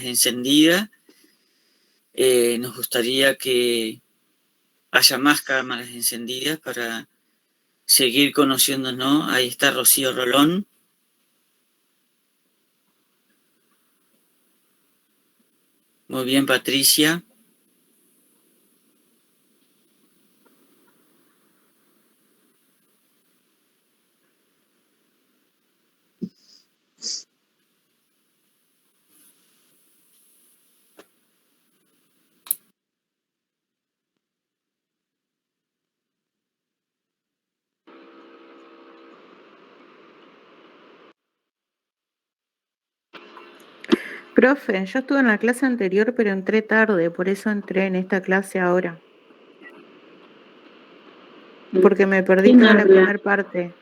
encendidas. Nos gustaría que haya más cámaras encendidas para seguir conociéndonos. Ahí está Rocío Rolón. Muy bien, Patricia. Profe, yo estuve en la clase anterior, pero entré tarde, por eso entré en esta clase ahora. Porque me perdí toda la primera parte.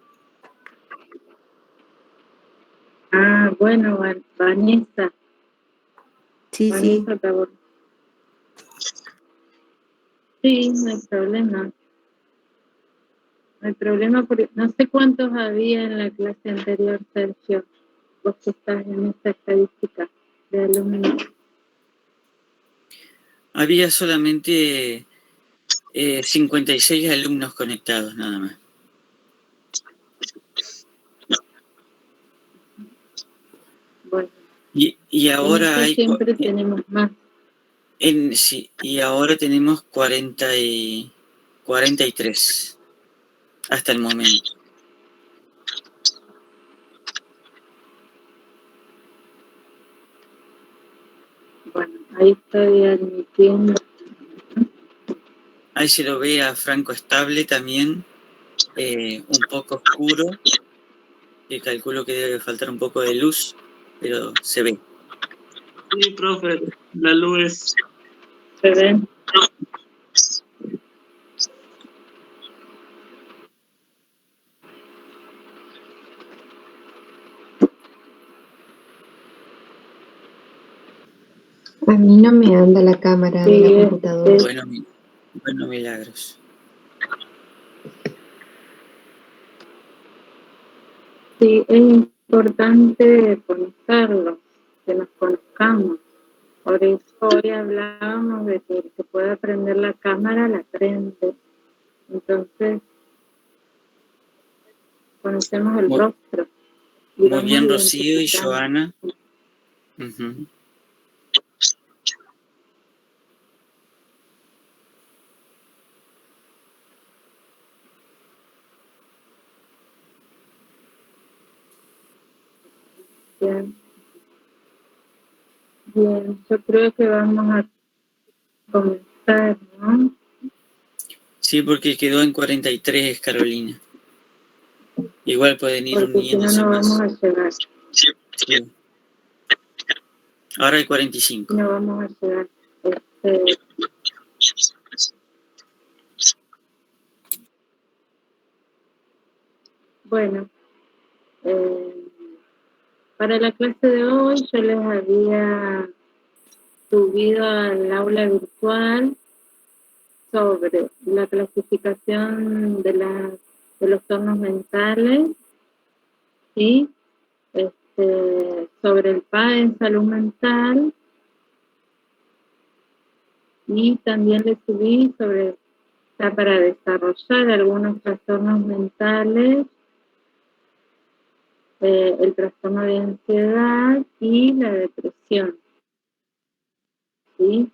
Ah, bueno, Vanessa. Sí, Vanessa, sí. Sí, no hay problema. No hay problema porque no sé cuántos había en la clase anterior, Sergio. Vos que estás en esta estadística de alumnos. Había solamente 56 alumnos conectados, nada más. Bueno. Y ahora hay... siempre tenemos más. Sí, y ahora tenemos 43 hasta el momento. Bueno, ahí estoy admitiendo. Ahí se lo ve a Franco Estable también, un poco oscuro, que calculo que debe faltar un poco de luz, pero se ve. Sí, profe, la luz se ve. A mí no me anda la cámara de la computadora. Bueno, Milagros. Sí, es importante conocerlo, que nos conozcamos. Por eso hoy hablábamos de que el que pueda prender la cámara, la prende. Entonces, conocemos el rostro. Muy bien, Rocío y Joana. Uh-huh. Bien. Bien, yo creo que vamos a comenzar, ¿no? Sí, porque quedó en 43, Carolina. Igual pueden ir uniéndose no más. Vamos a llegar. Sí. Ahora hay 45. No vamos a llegar. Bueno, para la clase de hoy yo les había subido al aula virtual sobre la clasificación de los tornos mentales, ¿sí? Sobre el PA en salud mental, y también le subí sobre, para desarrollar algunos trastornos mentales, el trastorno de ansiedad y la depresión, ¿sí?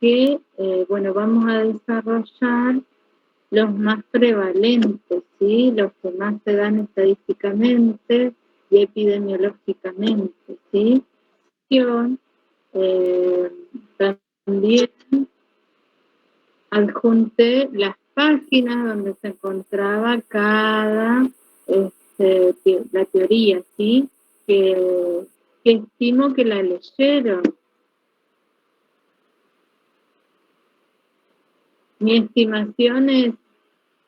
Que, bueno, vamos a desarrollar los más prevalentes, ¿sí? Los que más se dan estadísticamente y epidemiológicamente, ¿sí? También adjunté las páginas donde se encontraba cada la teoría, ¿sí? Que estimo que la leyeron. Mi estimación es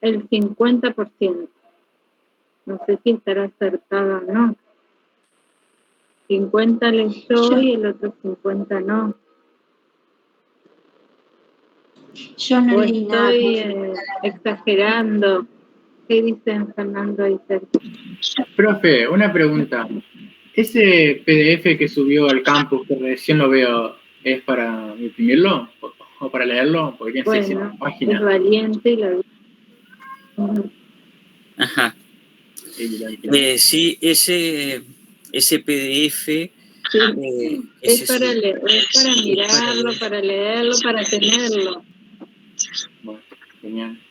el 50%. No sé si estará acertada o no. 50 leyó y el otro 50 no. Yo no leí nada. Estoy exagerando. ¿Qué dicen Fernando y Sergio? Profe, una pregunta. ¿Ese PDF que subió al campus, que recién lo veo, es para imprimirlo o para leerlo? Porque tiene 600 Bueno, es páginas. valiente y lo... Ajá. Sí, ese PDF Sí. ese Es para mirarlo, leer. para leerlo, para tenerlo. Bueno, genial.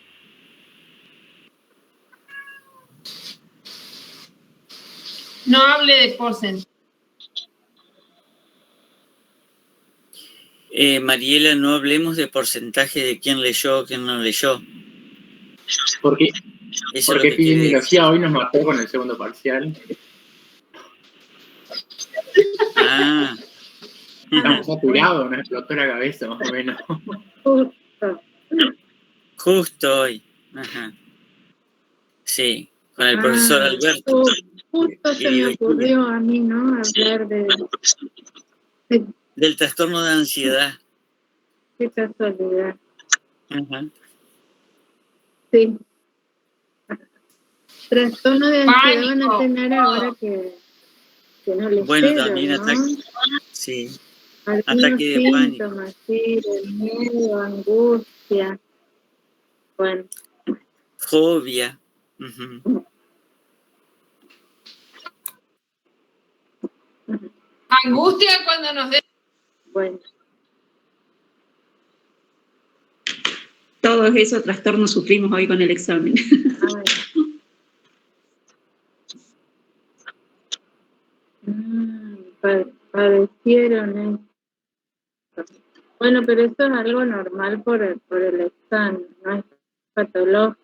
No hable de porcentaje. Mariela, no hablemos de porcentaje de quién leyó, quién no leyó. Porque Eso es lo que quiere decir. epidemiología hoy nos mató con el segundo parcial. Ah. Estamos saturados, nos explotó la cabeza más o menos. Justo hoy. Ajá. Sí, con el profesor Alberto. Justo se me ocurrió a mí, ¿no? Hablar del trastorno de ansiedad. Qué casualidad. Ajá. Sí. Trastorno de ansiedad van a tener ahora que no les bueno, queda, también ¿no? Sí. Algunos Ataque de síntomas, sí, de miedo, angustia. Bueno. Fobia. Uh-huh. Angustia cuando nos den. Bueno. Todos esos trastornos sufrimos hoy con el examen. Padecieron esto. Bueno, pero eso es algo normal por el examen, no es patológico.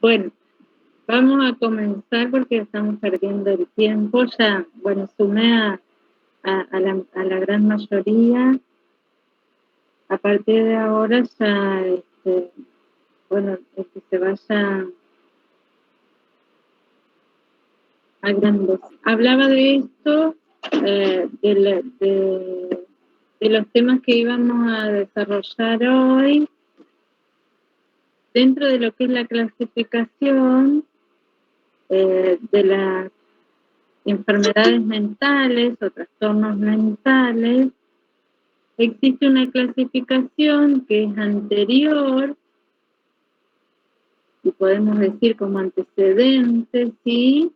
Bueno, vamos a comenzar porque estamos perdiendo el tiempo. Ya, bueno, sumé a la gran mayoría. A partir de ahora ya, bueno, el que se vaya agrandando. Hablaba de esto, de los temas que íbamos a desarrollar hoy, dentro de lo que es la clasificación de las enfermedades mentales o trastornos mentales. Existe una clasificación que es anterior, y podemos decir como antecedente, ¿sí?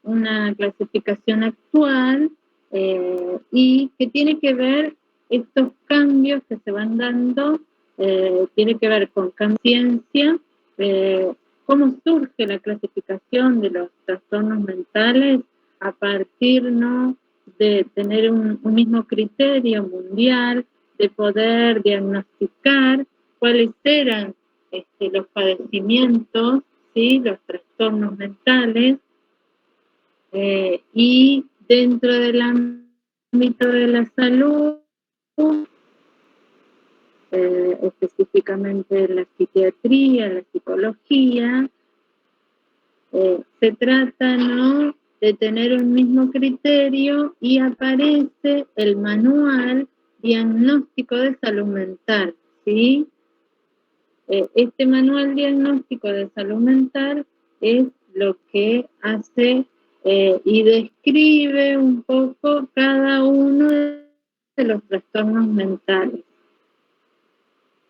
Una clasificación actual, y que tiene que ver estos cambios que se van dando, tiene que ver con conciencia, cómo surge la clasificación de los trastornos mentales a partir, ¿no?, de tener un mismo criterio mundial, de poder diagnosticar cuáles eran los padecimientos, ¿sí?, los trastornos mentales, y dentro del ámbito de la salud, específicamente la psiquiatría, la psicología, se trata, ¿no?, de tener un mismo criterio y aparece el manual diagnóstico de salud mental, ¿sí? Este manual diagnóstico de salud mental es lo que hace y describe un poco cada uno de los trastornos mentales,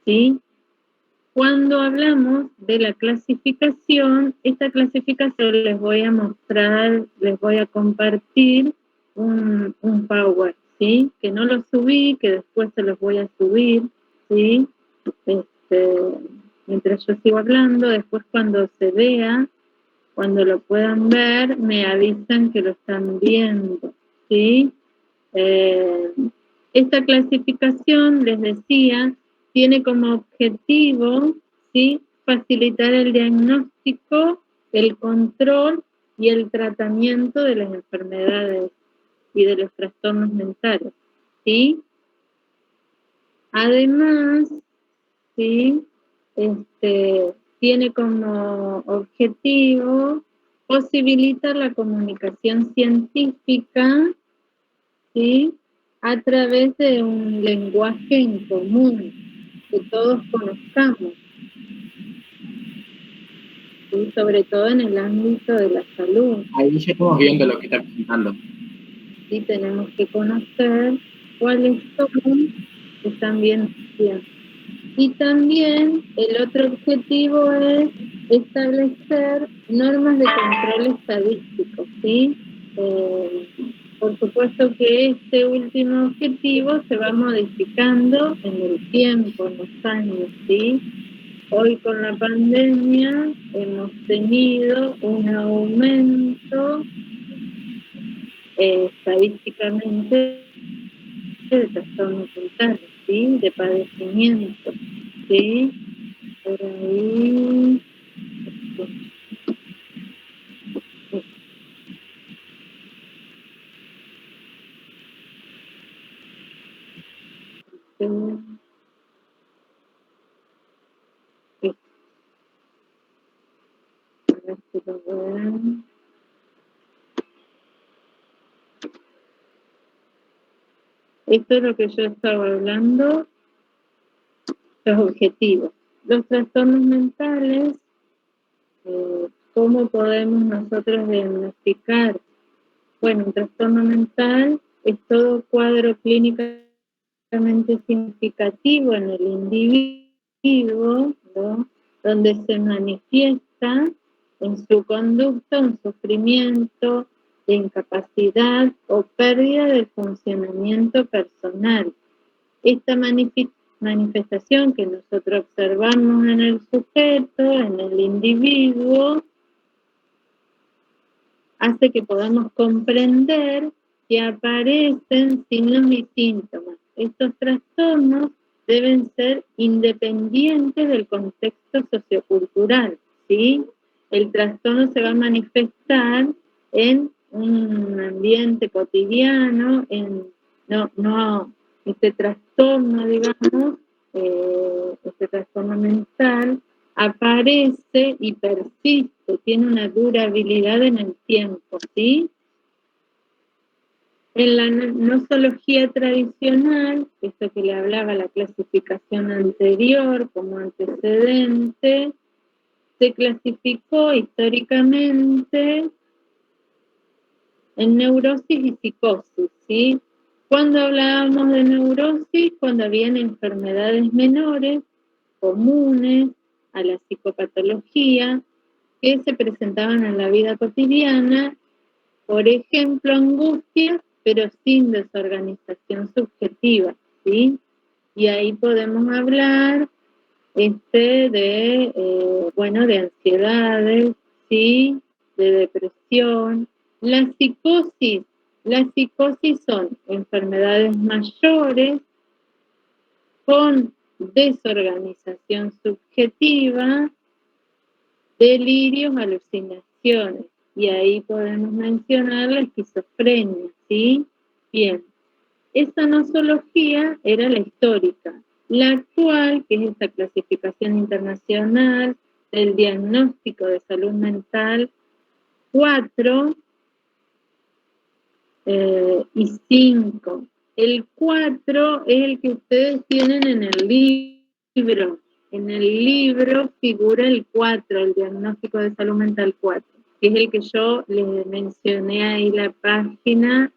¿sí? Cuando hablamos de la clasificación, esta clasificación les voy a mostrar, les voy a compartir un PowerPoint, ¿sí? Que no lo subí, que después se los voy a subir, ¿sí? Mientras yo sigo hablando, después cuando se vea, cuando lo puedan ver, me avisan que lo están viendo, ¿sí? Esta clasificación, les decía, tiene como objetivo, ¿sí?, facilitar el diagnóstico, el control y el tratamiento de las enfermedades y de los trastornos mentales, ¿sí? Además, ¿sí?, tiene como objetivo posibilitar la comunicación científica, ¿sí?, a través de un lenguaje en común, que todos conozcamos, ¿sí? Sobre todo en el ámbito de la salud. Ahí ya estamos viendo lo que está presentando. ¿Sí? Tenemos que conocer cuáles son que están bien. Y también el otro objetivo es establecer normas de control estadístico, ¿sí? Por supuesto que este último objetivo se va modificando en el tiempo, en los años, ¿sí? Hoy con la pandemia hemos tenido un aumento estadísticamente de trastornos mentales, ¿sí? De padecimientos, ¿sí? Por ahí... Esto es lo que yo estaba hablando, los objetivos. Los trastornos mentales, ¿cómo podemos nosotros diagnosticar? Bueno, un trastorno mental es todo cuadro clínicamente significativo en el individuo, ¿no? Donde se manifiesta en su conducta un sufrimiento de incapacidad o pérdida de funcionamiento personal. Esta manifestación que nosotros observamos en el sujeto, en el individuo, hace que podamos comprender que aparecen signos y síntomas. Estos trastornos deben ser independientes del contexto sociocultural, ¿sí? El trastorno se va a manifestar en un ambiente cotidiano, este trastorno, digamos, este trastorno mental, aparece y persiste, tiene una durabilidad en el tiempo, ¿sí? En la nosología tradicional, esto que le hablaba la clasificación anterior como antecedente, se clasificó históricamente en neurosis y psicosis, ¿sí? Cuando hablábamos de neurosis, cuando habían enfermedades menores, comunes a la psicopatología, que se presentaban en la vida cotidiana, por ejemplo, angustia, pero sin desorganización subjetiva, ¿sí? Y ahí podemos hablar de ansiedades, ¿sí? De depresión. La psicosis son enfermedades mayores con desorganización subjetiva, delirios, alucinaciones. Y ahí podemos mencionar la esquizofrenia, ¿sí? Bien, esa nosología era la histórica. La actual, que es esta clasificación internacional del diagnóstico de salud mental 4 y 5. El 4 es el que ustedes tienen en el libro. En el libro figura el 4, el diagnóstico de salud mental 4, que es el que yo les mencioné ahí la página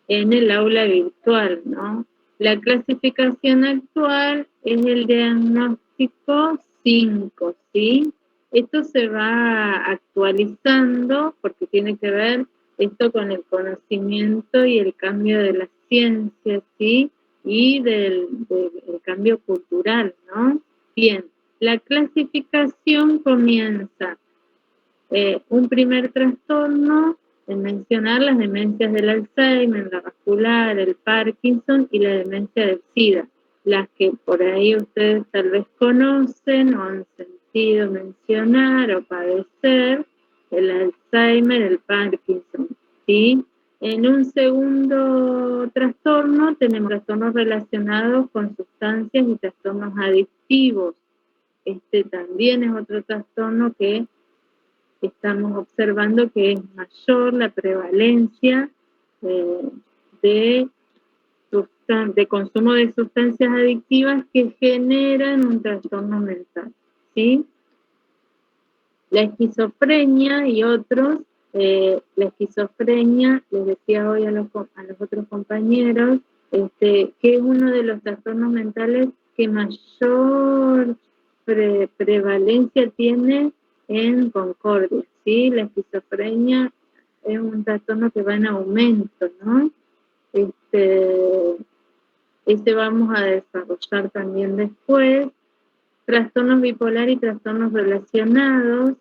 en el aula virtual, ¿no? La clasificación actual es el diagnóstico 5, ¿sí? Esto se va actualizando porque tiene que ver esto con el conocimiento y el cambio de la ciencia, ¿sí? Y del cambio cultural, ¿no? Bien, la clasificación comienza un primer trastorno, en mencionar las demencias del Alzheimer, la vascular, el Parkinson y la demencia del SIDA, las que por ahí ustedes tal vez conocen o han sentido mencionar o padecer, el Alzheimer, el Parkinson, ¿sí? En un segundo trastorno tenemos trastornos relacionados con sustancias y trastornos adictivos. Este también es otro trastorno que estamos observando que es mayor la prevalencia de de consumo de sustancias adictivas que generan un trastorno mental, ¿sí? La esquizofrenia y otros, la esquizofrenia, les decía hoy a los otros compañeros, que es uno de los trastornos mentales que mayor prevalencia tiene en Concordia, ¿sí? La esquizofrenia es un trastorno que va en aumento, ¿no? Este vamos a desarrollar también después. Trastornos bipolar y trastornos relacionados,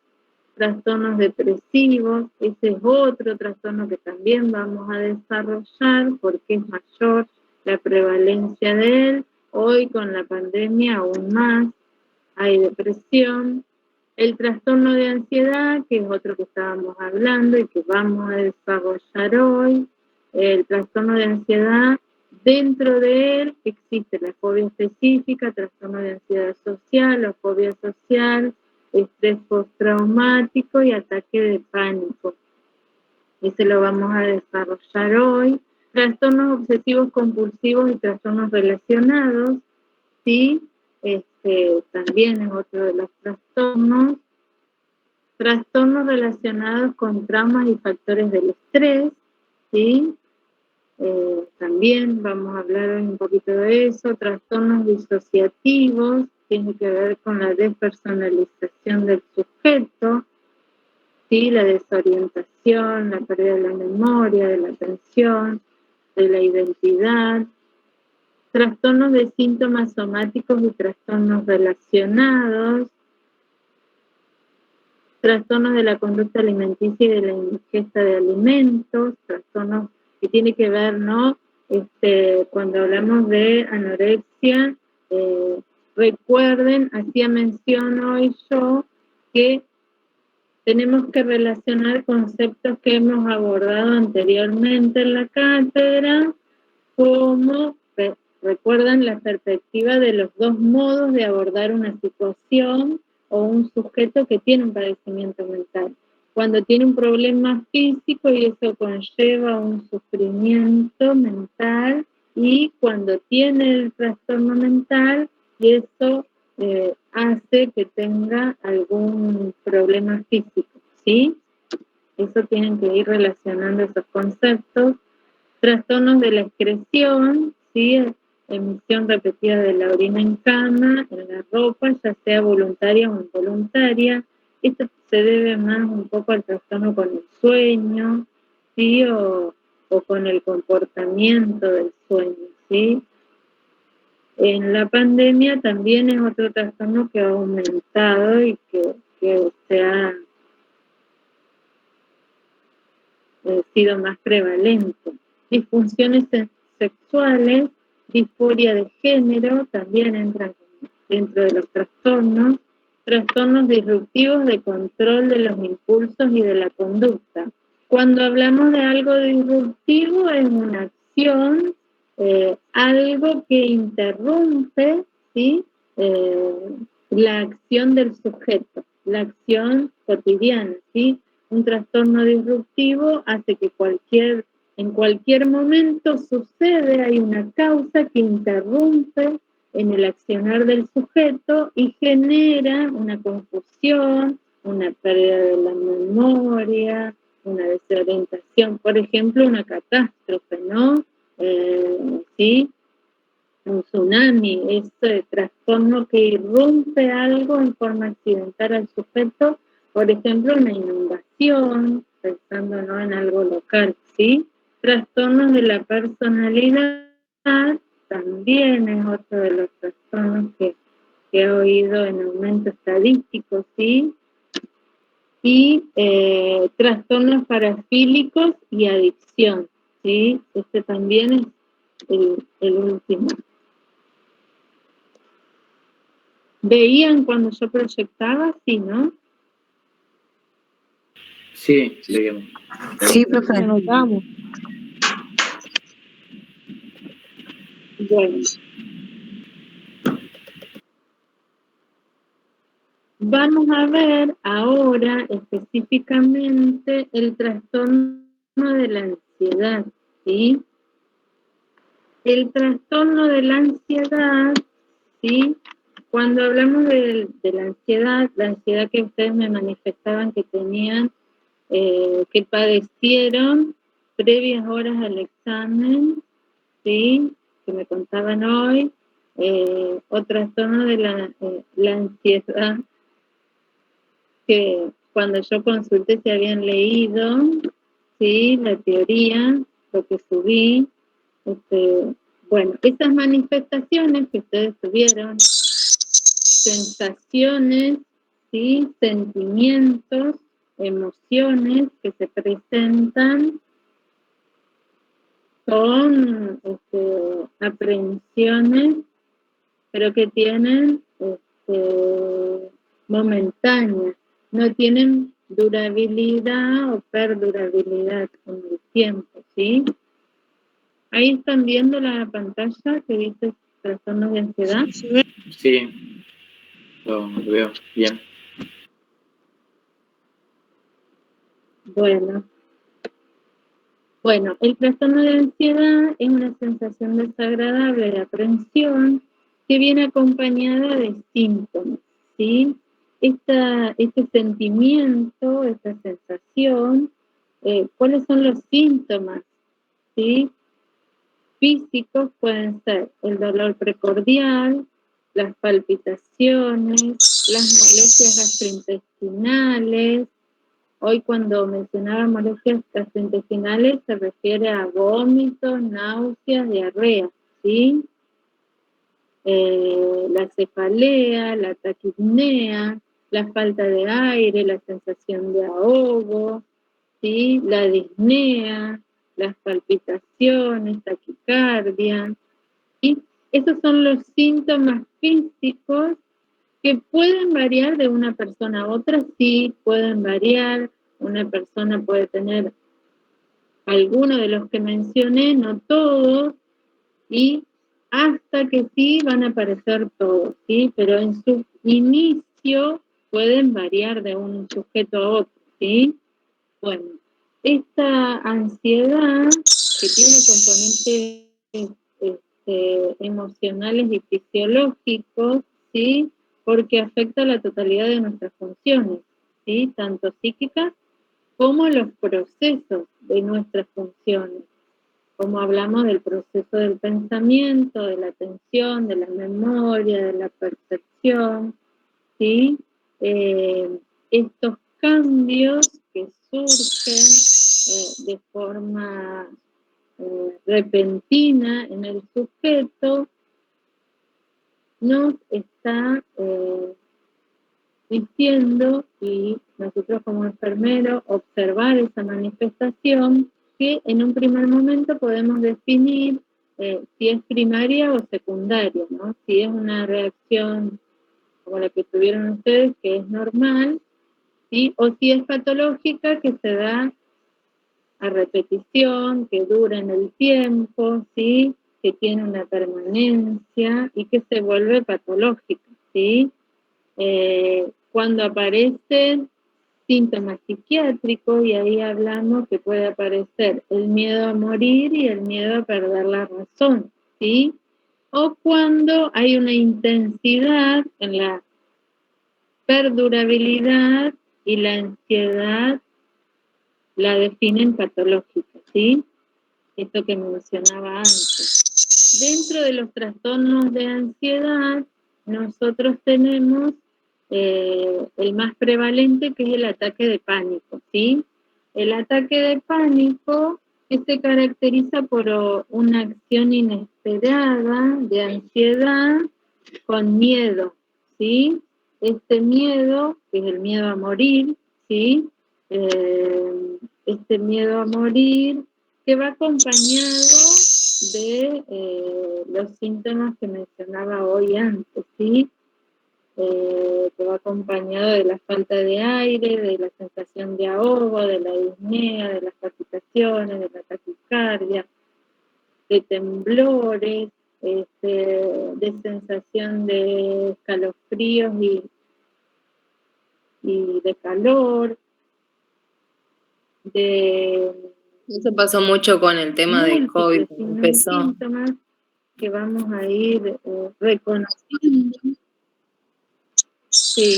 trastornos depresivos, ese es otro trastorno que también vamos a desarrollar porque es mayor la prevalencia de él. Hoy con la pandemia aún más hay depresión. El trastorno de ansiedad, que es otro que estábamos hablando y que vamos a desarrollar hoy. El trastorno de ansiedad, dentro de él existe la fobia específica, trastorno de ansiedad social o fobia social, estrés postraumático y ataque de pánico. Ese lo vamos a desarrollar hoy. Trastornos obsesivos compulsivos y trastornos relacionados, ¿sí? También es otro de los trastornos. Trastornos relacionados con traumas y factores del estrés, ¿sí? También vamos a hablar hoy un poquito de eso. Trastornos disociativos, tiene que ver con la despersonalización del sujeto, ¿sí? La desorientación, la pérdida de la memoria, de la atención, de la identidad. Trastornos de síntomas somáticos y trastornos relacionados. Trastornos de la conducta alimenticia y de la ingesta de alimentos, trastornos que tiene que ver, ¿no? Cuando hablamos de anorexia, recuerden, hacía mención hoy yo, que tenemos que relacionar conceptos que hemos abordado anteriormente en la cátedra, como, recuerdan, la perspectiva de los dos modos de abordar una situación o un sujeto que tiene un padecimiento mental. Cuando tiene un problema físico y eso conlleva un sufrimiento mental, y cuando tiene el trastorno mental y eso hace que tenga algún problema físico, ¿sí? Eso tienen que ir relacionando esos conceptos. Trastornos de la excreción, ¿sí? Emisión repetida de la orina en cama, en la ropa, ya sea voluntaria o involuntaria. Esto se debe más un poco al trastorno con el sueño, ¿sí? O con el comportamiento del sueño, ¿sí? En la pandemia también es otro trastorno que ha aumentado y que se ha sido más prevalente. Disfunciones sexuales, disforia de género, también entran dentro de los trastornos. Trastornos disruptivos de control de los impulsos y de la conducta. Cuando hablamos de algo disruptivo es una acción, algo que interrumpe, ¿sí? La acción del sujeto, la acción cotidiana, ¿sí? Un trastorno disruptivo hace que en cualquier momento sucede, hay una causa que interrumpe en el accionar del sujeto y genera una confusión, una pérdida de la memoria, una desorientación, por ejemplo, una catástrofe, ¿no? ¿Sí? Un tsunami, ese trastorno que irrumpe algo en forma accidental al sujeto, por ejemplo, una inundación, pensando, ¿no?, en algo local, ¿sí? Trastornos de la personalidad también es otro de los trastornos que he oído en aumento estadístico, ¿sí? Y trastornos parafílicos y adicción, ¿sí? Este también es el último. ¿Veían cuando yo proyectaba? Sí, ¿no? Sí, veíamos. Sí, profe. Anotamos. Bueno. Vamos a ver ahora específicamente el trastorno de la ansiedad, ¿sí? El trastorno de la ansiedad, ¿sí? Cuando hablamos de la ansiedad que ustedes me manifestaban que tenían, que padecieron previas horas al examen, ¿sí? Que me contaban hoy, o trastorno de la ansiedad, que cuando yo consulté se habían leído, ¿sí? La teoría, lo que subí, bueno, esas manifestaciones que ustedes tuvieron, sensaciones, ¿sí? Sentimientos, emociones que se presentan, son aprehensiones, pero que tienen momentáneas, no tienen durabilidad o perdurabilidad con el tiempo, ¿sí? Ahí están viendo la pantalla que dice trastornos de ansiedad. Sí, lo veo bien. Bueno, el trastorno de ansiedad es una sensación desagradable de aprensión que viene acompañada de síntomas, ¿sí? Este sentimiento, esta sensación, ¿cuáles son los síntomas? ¿Sí? Físicos pueden ser el dolor precordial, las palpitaciones, las molestias gastrointestinales. Hoy cuando mencionaba molestias gastrointestinales se refiere a vómitos, náuseas, diarrea, ¿sí? La cefalea, la taquipnea, la falta de aire, la sensación de ahogo, ¿sí? La disnea, las palpitaciones, taquicardia, ¿sí? Esos son los síntomas físicos que pueden variar de una persona a otra, sí, pueden variar. Una persona puede tener alguno de los que mencioné, no todos, y hasta que sí van a aparecer todos, ¿sí? Pero en su inicio pueden variar de un sujeto a otro, ¿sí? Bueno, esta ansiedad que tiene componentes emocionales y fisiológicos, ¿sí? Porque afecta la totalidad de nuestras funciones, ¿sí? Tanto psíquicas como los procesos de nuestras funciones. Como hablamos del proceso del pensamiento, de la atención, de la memoria, de la percepción, ¿sí? Estos cambios que surgen de forma repentina en el sujeto nos está diciendo, y nosotros como enfermeros observar esa manifestación, que en un primer momento podemos definir si es primaria o secundaria, ¿no? Si es una reacción como la que tuvieron ustedes, que es normal, ¿sí? O si es patológica, que se da a repetición, que dura en el tiempo, ¿sí? Que tiene una permanencia y que se vuelve patológica, ¿sí? Cuando aparecen síntomas psiquiátricos, y ahí hablamos que puede aparecer el miedo a morir y el miedo a perder la razón, ¿sí? O cuando hay una intensidad en la perdurabilidad y la ansiedad la definen patológica, ¿sí? Esto que mencionaba antes. Dentro de los trastornos de ansiedad, nosotros tenemos el más prevalente, que es el ataque de pánico, ¿sí? El ataque de pánico se caracteriza por una acción inesperada de ansiedad con miedo, ¿sí? Este miedo, que es el miedo a morir, ¿sí? Este miedo a morir, que va acompañado de los síntomas que mencionaba hoy antes, ¿sí? Que va acompañado de la falta de aire, de la sensación de ahogo, de la disnea, de las palpitaciones, de la taquicardia, de temblores, de sensación de escalofríos y de calor, de... Eso pasó mucho con el tema del COVID, empezó. Síntomas que vamos a ir reconociendo. Sí,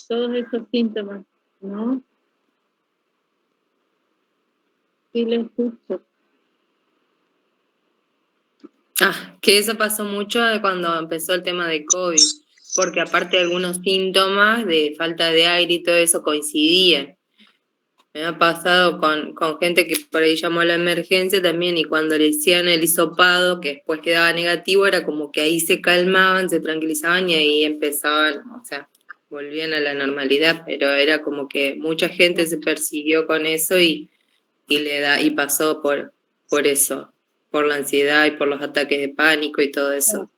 todos esos síntomas, ¿no? Sí, le escucho. Que eso pasó mucho cuando empezó el tema de COVID, porque aparte algunos síntomas de falta de aire y todo eso coincidían. Me ha pasado con gente que por ahí llamó a la emergencia también y cuando le hacían el hisopado, que después quedaba negativo, era como que ahí se calmaban, se tranquilizaban y ahí empezaban, o sea, volvían a la normalidad, pero era como que mucha gente se persiguió con eso y pasó por eso, por la ansiedad y por los ataques de pánico y todo eso.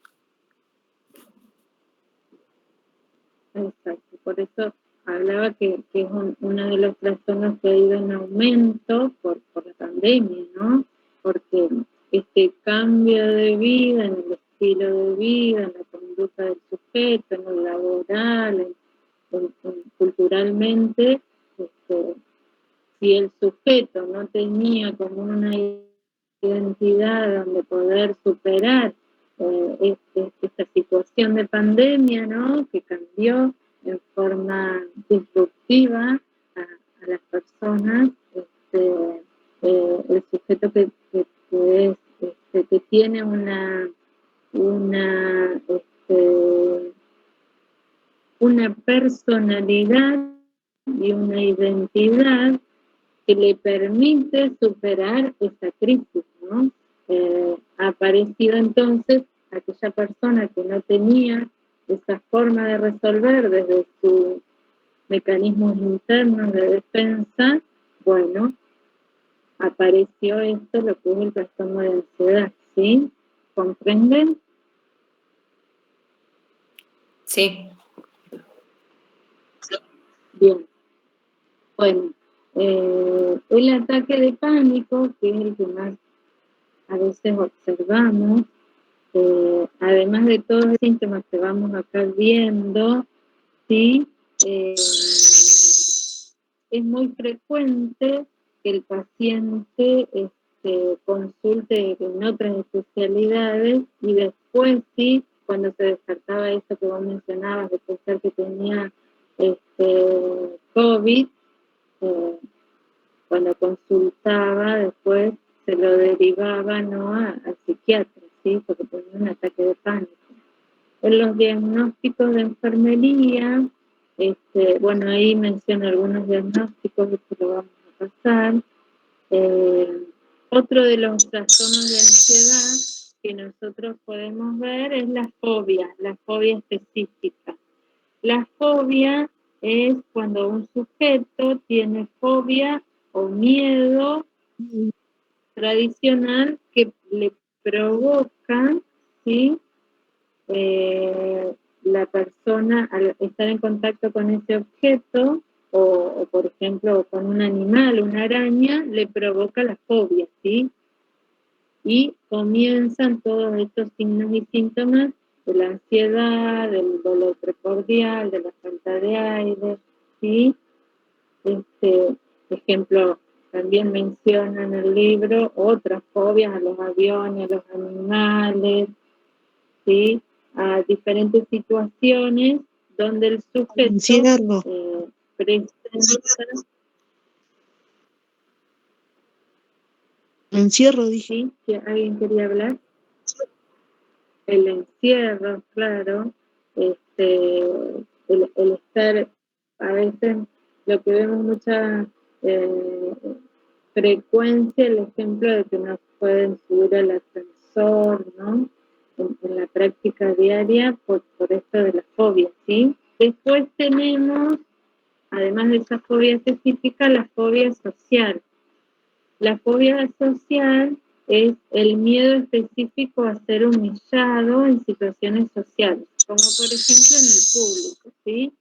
Exacto, por eso hablaba que es uno de los trastornos que ha ido en aumento por la pandemia, ¿no? Porque este cambio de vida, en el estilo de vida, en la conducta del sujeto, en lo laboral, culturalmente, si el sujeto no tenía como una identidad donde poder superar esta situación de pandemia, ¿no? Que cambió en forma disruptiva a las personas, el sujeto que tiene una personalidad y una identidad que le permite superar esa crisis, ¿no? Ha aparecido entonces aquella persona que no tenía esa forma de resolver desde sus mecanismos internos de defensa, bueno, apareció esto, lo que es el trastorno de ansiedad, ¿sí? ¿Comprenden? Sí. Bien. Bueno, el ataque de pánico, que es el que más a veces observamos, además de todos los síntomas que vamos acá viendo, ¿sí? Es muy frecuente que el paciente consulte en otras especialidades y después, sí, cuando se descartaba eso que vos mencionabas, de pensar que tenía COVID, cuando consultaba, después se lo derivaba, ¿no?, al psiquiatra, ¿sí?, porque tenía un ataque de pánico. En los diagnósticos de enfermería, bueno, ahí menciono algunos diagnósticos, esto lo vamos a pasar. Otro de los trastornos de ansiedad que nosotros podemos ver es la fobia específica. La fobia es cuando un sujeto tiene fobia o miedo tradicional que le provoca, ¿sí?, la persona al estar en contacto con ese objeto o por ejemplo con un animal, una araña, le provoca la fobia, ¿sí? Y comienzan todos estos signos y síntomas de la ansiedad, del dolor precordial, de la falta de aire, ¿sí? Ejemplo, también menciona en el libro otras fobias a los aviones, a los animales, ¿sí?, a diferentes situaciones donde el sujeto presenta... Encierro, dije. ¿Sí? ¿Alguien quería hablar? El encierro, claro. El estar, a veces lo que vemos mucha frecuencia, el ejemplo de que no pueden subir al ascensor, ¿no?, en la práctica diaria por esto de la fobia, ¿sí? Después tenemos, además de esa fobia específica, la fobia social. La fobia social es el miedo específico a ser humillado en situaciones sociales, como por ejemplo en el público, ¿sí?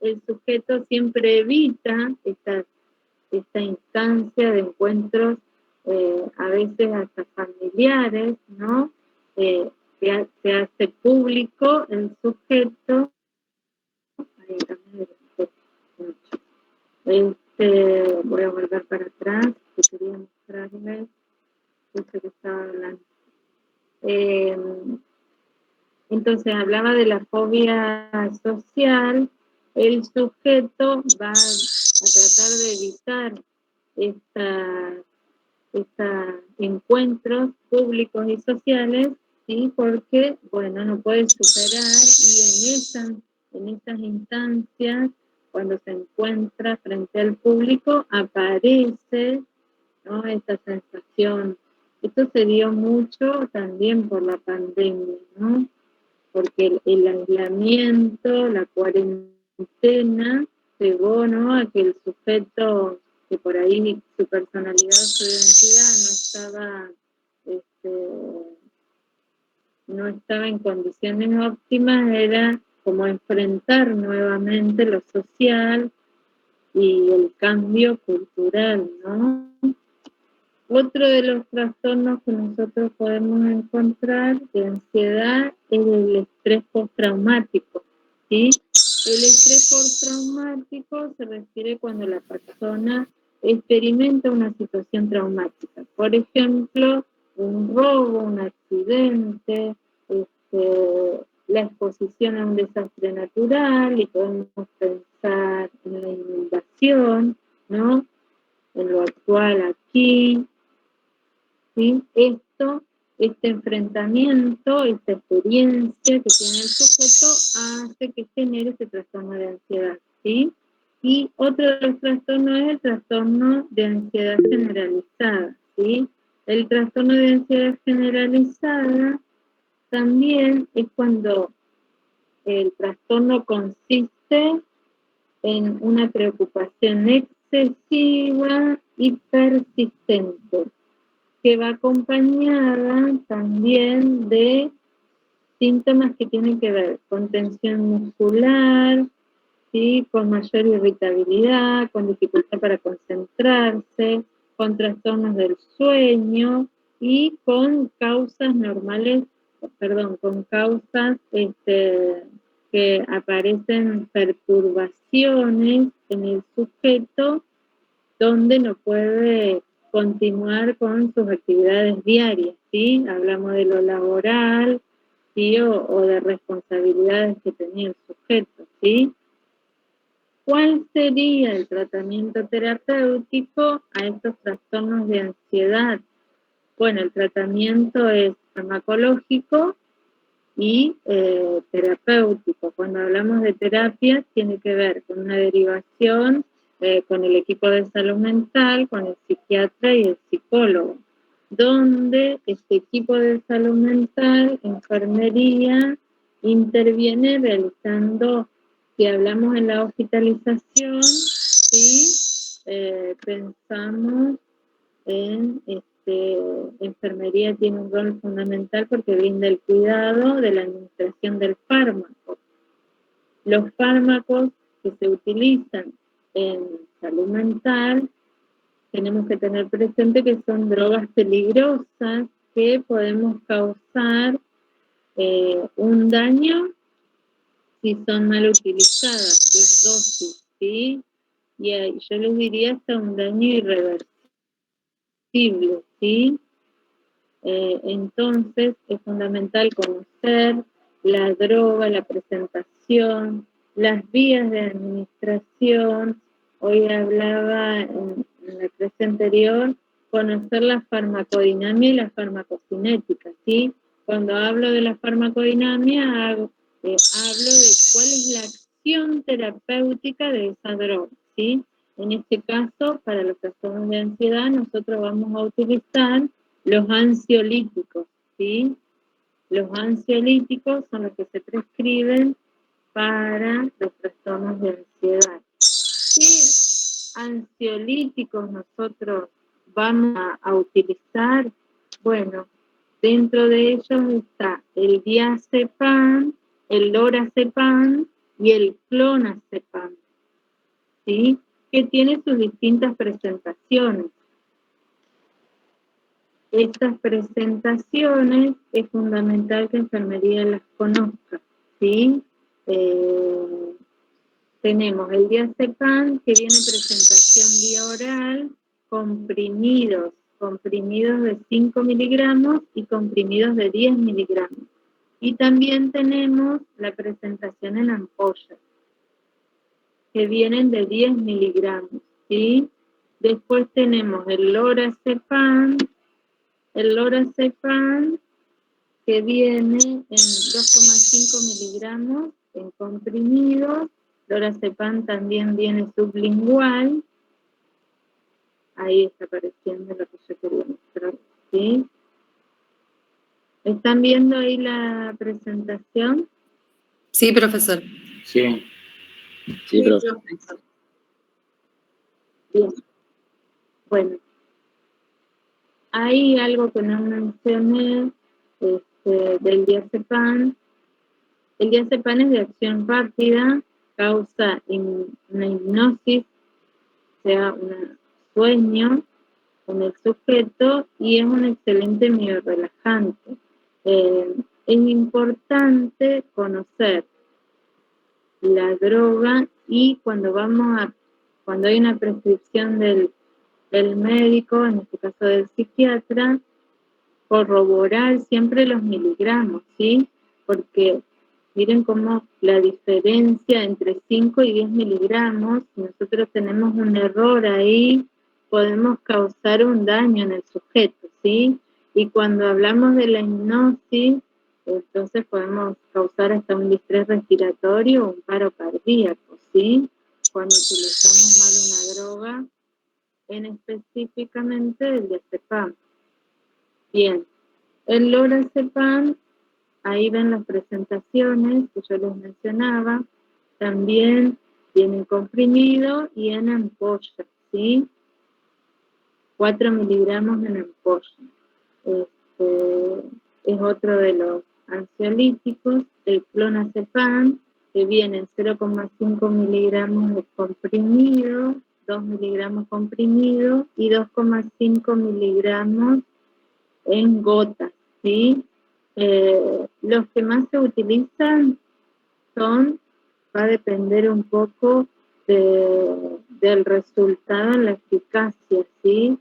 El sujeto siempre evita esta instancia de encuentros, a veces hasta familiares, ¿no? Se hace público el sujeto. Voy a volver para atrás, que quería mostrarles esto que estaba hablando. Entonces hablaba de la fobia social. El sujeto va a tratar de evitar estos encuentros públicos y sociales, ¿sí? Porque, bueno, no puede superar, y en esas instancias, cuando se encuentra frente al público, aparece, ¿no?, esta sensación. Esto se dio mucho también por la pandemia, ¿no? Porque el aislamiento, la cuarentena, llevó, ¿no?, a que el sujeto, que por ahí su personalidad, su identidad no estaba en condiciones óptimas, era como enfrentar nuevamente lo social y el cambio cultural, ¿no? Otro de los trastornos que nosotros podemos encontrar de ansiedad es el estrés postraumático, ¿sí? El estrés postraumático se refiere cuando la persona experimenta una situación traumática. Por ejemplo, un robo, un accidente, la exposición a un desastre natural, y podemos pensar en la inundación, ¿no?, en lo actual aquí, ¿sí? Este enfrentamiento, esta experiencia que tiene el sujeto hace que genere ese trastorno de ansiedad, ¿sí? Y otro de los trastornos es el trastorno de ansiedad generalizada, ¿sí? El trastorno de ansiedad generalizada también es cuando el trastorno consiste en una preocupación excesiva y persistente, que va acompañada también de síntomas que tienen que ver con tensión muscular, ¿sí?, con mayor irritabilidad, con dificultad para concentrarse, con trastornos del sueño y con causas que aparecen perturbaciones en el sujeto, donde no puede continuar con sus actividades diarias, ¿sí? Hablamos de lo laboral, ¿sí?, o de responsabilidades que tenía el sujeto, ¿sí? ¿Cuál sería el tratamiento terapéutico a estos trastornos de ansiedad? Bueno, el tratamiento es farmacológico y terapéutico. Cuando hablamos de terapia, tiene que ver con una derivación con el equipo de salud mental, con el psiquiatra y el psicólogo, donde este equipo de salud mental, enfermería, interviene realizando, si hablamos en la hospitalización, ¿sí?, pensamos en enfermería tiene un rol fundamental porque brinda el cuidado de la administración del fármaco. Los fármacos que se utilizan en salud mental, tenemos que tener presente que son drogas peligrosas que podemos causar un daño si son mal utilizadas las dosis, ¿sí? Y yo les diría hasta un daño irreversible, ¿sí? Entonces es fundamental conocer la droga, la presentación, las vías de administración. Hoy hablaba en la clase anterior, conocer la farmacodinamia y la farmacocinética, ¿sí? Cuando hablo de la farmacodinamia, hablo de cuál es la acción terapéutica de esa droga, ¿sí? En este caso, para los trastornos de ansiedad, nosotros vamos a utilizar los ansiolíticos, ¿sí? Los ansiolíticos son los que se prescriben para los trastornos de ansiedad. ¿Qué ansiolíticos nosotros vamos a utilizar? Bueno, dentro de ellos está el diazepam, el lorazepam y el clonazepam, ¿sí?, que tiene sus distintas presentaciones. Estas presentaciones es fundamental que enfermería las conozca, ¿sí? Tenemos el diazepam, que viene presentación vía oral, comprimidos comprimidos de 5 miligramos y comprimidos de 10 miligramos. Y también tenemos la presentación en ampollas, que vienen de 10 miligramos, ¿sí? Después tenemos el lorazepam, que viene en 2,5 miligramos en comprimidos. Lorazepam también viene sublingual. Ahí está apareciendo lo que yo quería mostrar, ¿sí? ¿Están viendo ahí la presentación? Sí, profesor. Sí. Sí, profe. Bien. Bueno, hay algo que no mencioné del diazepam. El diazepam es de acción rápida, causa una hipnosis, o sea, un sueño con el sujeto, y es un excelente miorrelajante. Es importante conocer la droga, y cuando hay una prescripción del médico, en este caso del psiquiatra, corroborar siempre los miligramos, ¿sí? Porque miren cómo la diferencia entre 5 y 10 miligramos, si nosotros tenemos un error ahí, podemos causar un daño en el sujeto, ¿sí? Y cuando hablamos de la hipnosis, entonces podemos causar hasta un distrés respiratorio o un paro cardíaco, ¿sí? Cuando utilizamos mal una droga, en específicamente el diazepam. Bien, el lorazepam, ahí ven las presentaciones que yo les mencionaba, también viene en comprimido y en ampolla, ¿sí? 4 miligramos en ampolla. Es otro de los ansiolíticos. El clonazepam, que viene en 0,5 miligramos de comprimido, 2 miligramos comprimido y 2,5 miligramos en gotas, ¿sí? Los que más se utilizan va a depender un poco del resultado en la eficacia, ¿sí?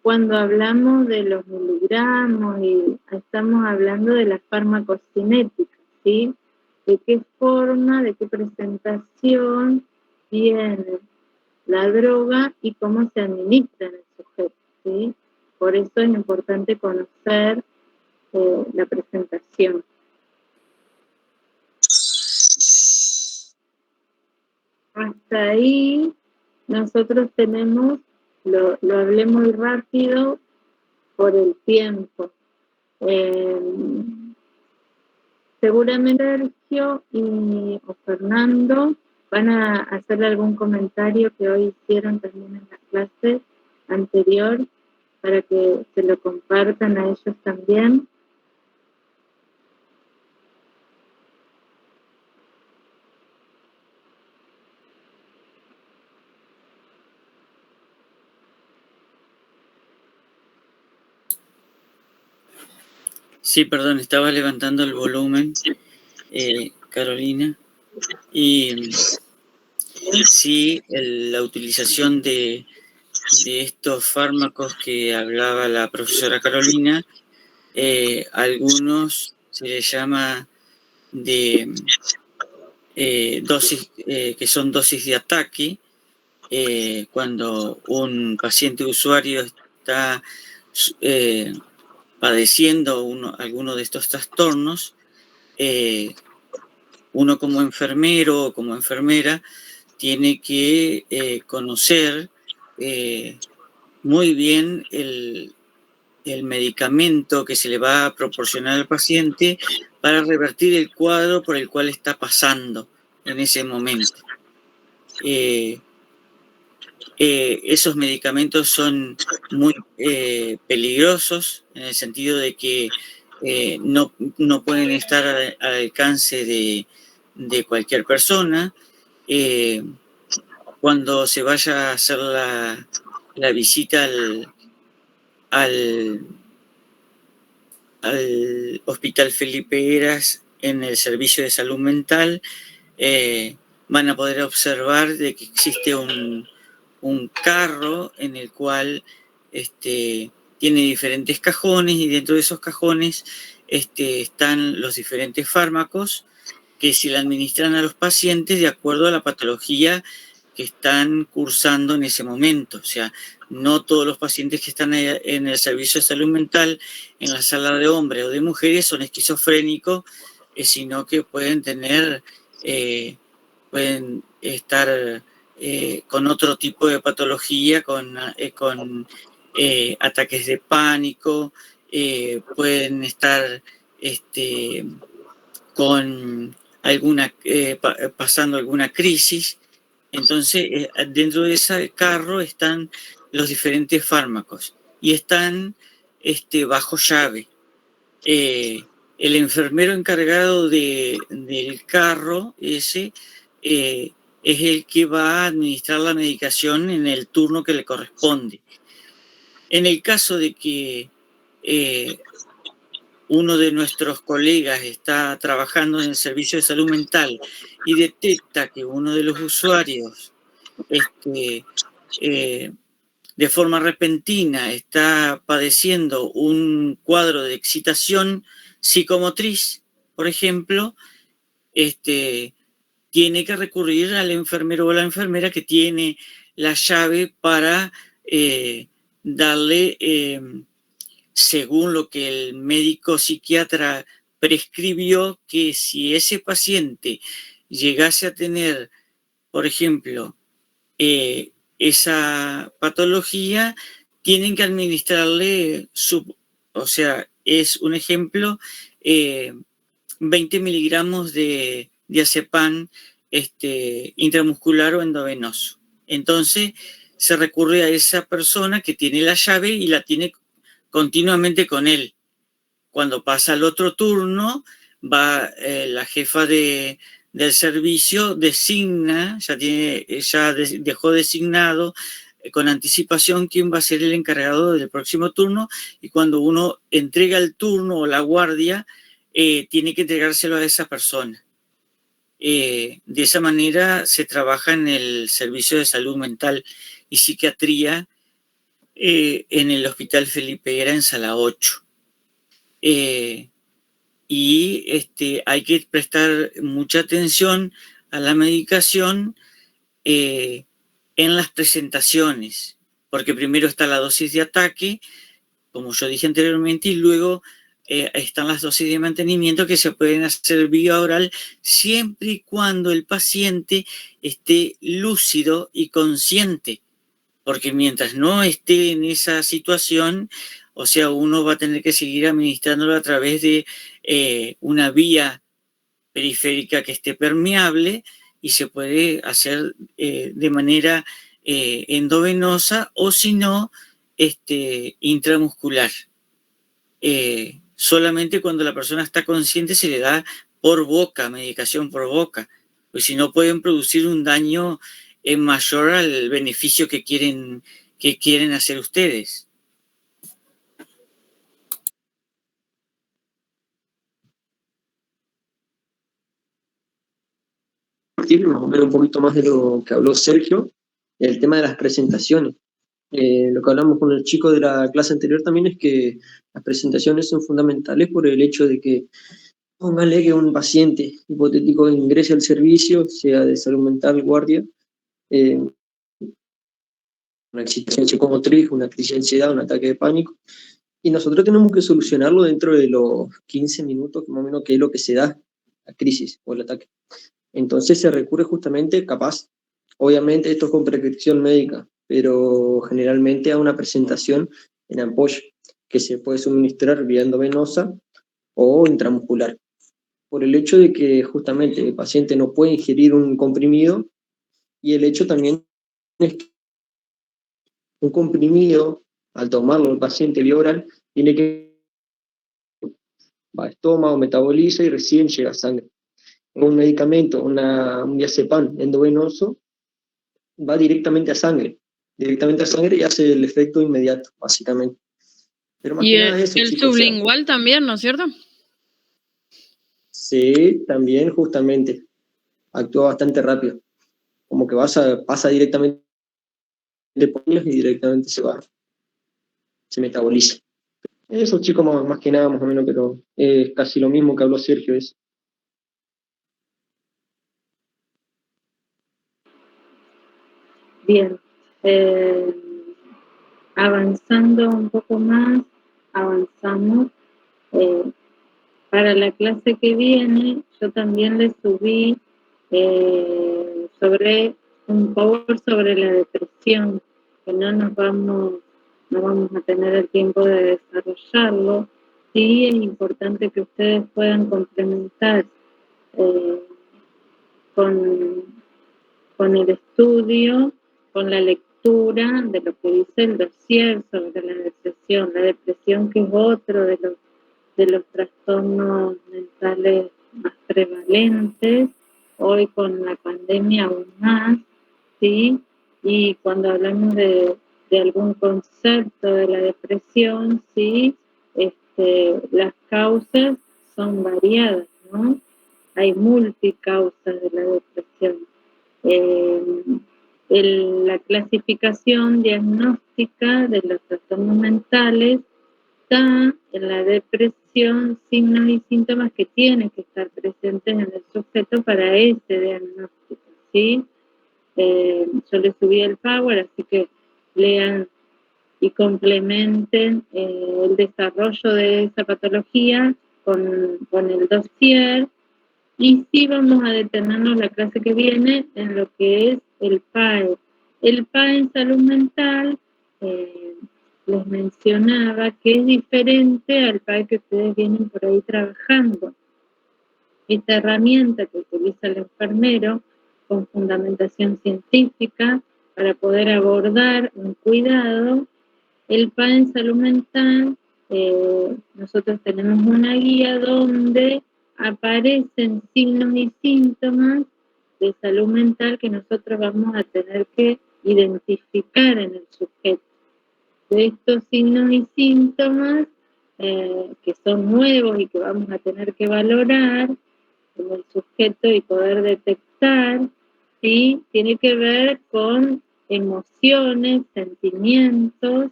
Cuando hablamos de los miligramos, y estamos hablando de la farmacocinética, ¿sí? De qué forma, de qué presentación viene la droga y cómo se administra en el sujeto, ¿sí? Por eso es importante conocer la presentación. Hasta ahí nosotros tenemos, lo hablé muy rápido por el tiempo. Seguramente Sergio o Fernando van a hacer algún comentario que hoy hicieron también en la clase anterior, para que se lo compartan a ellos también. Sí, perdón, estaba levantando el volumen, Carolina. Y sí, la utilización de estos fármacos que hablaba la profesora Carolina, algunos se les llama de dosis, que son dosis de ataque, cuando un paciente usuario está padeciendo alguno de estos trastornos, uno como enfermero o como enfermera tiene que conocer muy bien el medicamento que se le va a proporcionar al paciente para revertir el cuadro por el cual está pasando en ese momento. Esos medicamentos son muy peligrosos, en el sentido de que no pueden estar al alcance de cualquier persona. Cuando se vaya a hacer la visita al Hospital Felipe Heras en el servicio de salud mental, van a poder observar de que existe un carro en el cual tiene diferentes cajones y dentro de esos cajones están los diferentes fármacos que se le administran a los pacientes de acuerdo a la patología que están cursando en ese momento. O sea, no todos los pacientes que están en el servicio de salud mental, en la sala de hombres o de mujeres, son esquizofrénicos, sino que pueden tener, pueden estar con otro tipo de patología, con ataques de pánico, pueden estar con pasando alguna crisis. Entonces, dentro de ese carro están los diferentes fármacos y están bajo llave. El enfermero encargado del carro ese es el que va a administrar la medicación en el turno que le corresponde. En el caso de que uno de nuestros colegas está trabajando en el servicio de salud mental y detecta que uno de los usuarios de forma repentina está padeciendo un cuadro de excitación psicomotriz, por ejemplo, tiene que recurrir al enfermero o la enfermera que tiene la llave para darle, según lo que el médico psiquiatra prescribió, que si ese paciente llegase a tener, por ejemplo, esa patología, tienen que administrarle, o sea, es un ejemplo, 20 miligramos de diazepam intramuscular o endovenoso. Entonces, se recurre a esa persona que tiene la llave y la tiene continuamente con él. Cuando pasa al otro turno, va la jefa del servicio, designa, ya dejó designado con anticipación quién va a ser el encargado del próximo turno, y cuando uno entrega el turno o la guardia, tiene que entregárselo a esa persona. De esa manera se trabaja en el servicio de salud mental y psiquiatría en el Hospital Felipe Era en Sala 8. Y hay que prestar mucha atención a la medicación en las presentaciones, porque primero está la dosis de ataque, como yo dije anteriormente, y luego están las dosis de mantenimiento que se pueden hacer vía oral siempre y cuando el paciente esté lúcido y consciente, porque mientras no esté en esa situación, o sea, uno va a tener que seguir administrándolo a través de una vía periférica que esté permeable, y se puede hacer de manera endovenosa o si no, intramuscular. Solamente cuando la persona está consciente se le da por boca, medicación por boca, pues si no pueden producir un daño mayor al beneficio que quieren hacer ustedes. Más o menos un poquito más de lo que habló Sergio, el tema de las presentaciones. Lo que hablamos con el chico de la clase anterior también es que las presentaciones son fundamentales por el hecho de que, póngale que un paciente hipotético ingrese al servicio, sea de salud mental, guardia, una excitación psicomotriz, una crisis de ansiedad, un ataque de pánico, y nosotros tenemos que solucionarlo dentro de los 15 minutos, más o menos, que es lo que se da la crisis o el ataque. Entonces se recurre justamente, capaz, obviamente esto es con prescripción médica, pero generalmente a una presentación en ampolla, que se puede suministrar vía endovenosa o intramuscular, por el hecho de que justamente el paciente no puede ingerir un comprimido, y el hecho también es que un comprimido, al tomarlo el paciente vía oral, tiene que va a estómago, metaboliza y recién llega a sangre. Un medicamento, un diazepam endovenoso, va directamente a sangre y hace el efecto inmediato, básicamente. Pero más y que nada eso, el chicos, sublingual también, ¿no es cierto? Sí, también justamente actúa bastante rápido, como que pasa directamente de puños y directamente se va se metaboliza. Eso, chicos, más que nada, más o menos, pero es casi lo mismo que habló Sergio. Es. Bien. Avanzando un poco más, avanzamos. Para la clase que viene, yo también le subí sobre un power sobre la depresión, que no vamos a tener el tiempo de desarrollarlo. Sí, es importante que ustedes puedan complementar con el estudio, con la lectura de lo que dice el dossier sobre la depresión que es otro de los trastornos mentales más prevalentes, hoy con la pandemia aún más, ¿sí? Y cuando hablamos de algún concepto de la depresión, ¿sí? Las causas son variadas, ¿no? Hay multicausas de la depresión. La clasificación diagnóstica de los trastornos mentales está en la depresión, signos y síntomas que tienen que estar presentes en el sujeto para ese diagnóstico, ¿sí? Yo les subí el Power, así que lean y complementen el desarrollo de esa patología con el dossier. Y sí vamos a detenernos la clase que viene en lo que es el PAE. El PAE en salud mental, les mencionaba que es diferente al PAE que ustedes vienen por ahí trabajando. Esta herramienta que utiliza el enfermero con fundamentación científica para poder abordar un cuidado, el PAE en salud mental, nosotros tenemos una guía donde aparecen signos y síntomas de salud mental que nosotros vamos a tener que identificar en el sujeto. De estos signos y síntomas que son nuevos y que vamos a tener que valorar en el sujeto y poder detectar, ¿sí? Tiene que ver con emociones, sentimientos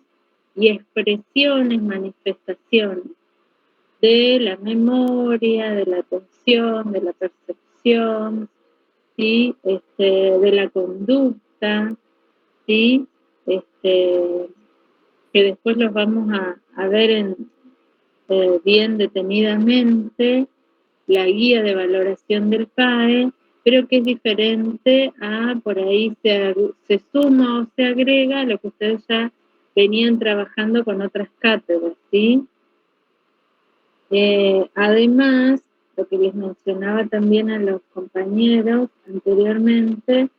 y expresiones, manifestaciones de la memoria, de la atención, de la percepción, ¿sí? De la conducta, ¿sí? Que después los vamos a ver bien detenidamente, la guía de valoración del PAE, pero que es diferente a, por ahí se suma o se agrega a lo que ustedes ya venían trabajando con otras cátedras, ¿sí? Además, lo que les mencionaba también a los compañeros anteriormente,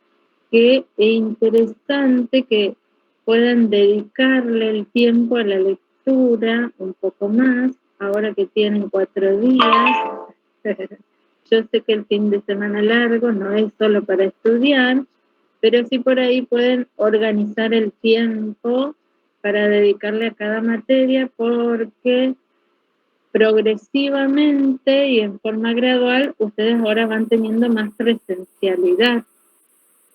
que es interesante que puedan dedicarle el tiempo a la lectura un poco más, ahora que tienen 4 días. Yo sé que el fin de semana largo no es solo para estudiar, pero sí por ahí pueden organizar el tiempo para dedicarle a cada materia, porque progresivamente y en forma gradual ustedes ahora van teniendo más presencialidad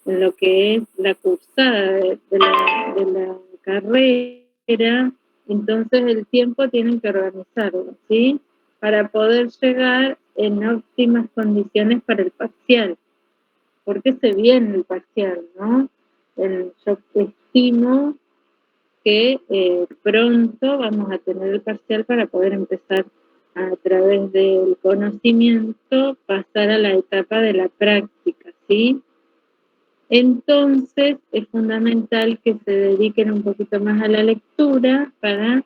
en lo que es la cursada de la carrera, entonces el tiempo tienen que organizarlo, ¿sí? Para poder llegar en óptimas condiciones para el parcial, porque se viene el parcial, ¿no? Yo estimo que pronto vamos a tener el parcial para poder empezar a través del conocimiento, pasar a la etapa de la práctica, ¿sí? Entonces es fundamental que se dediquen un poquito más a la lectura para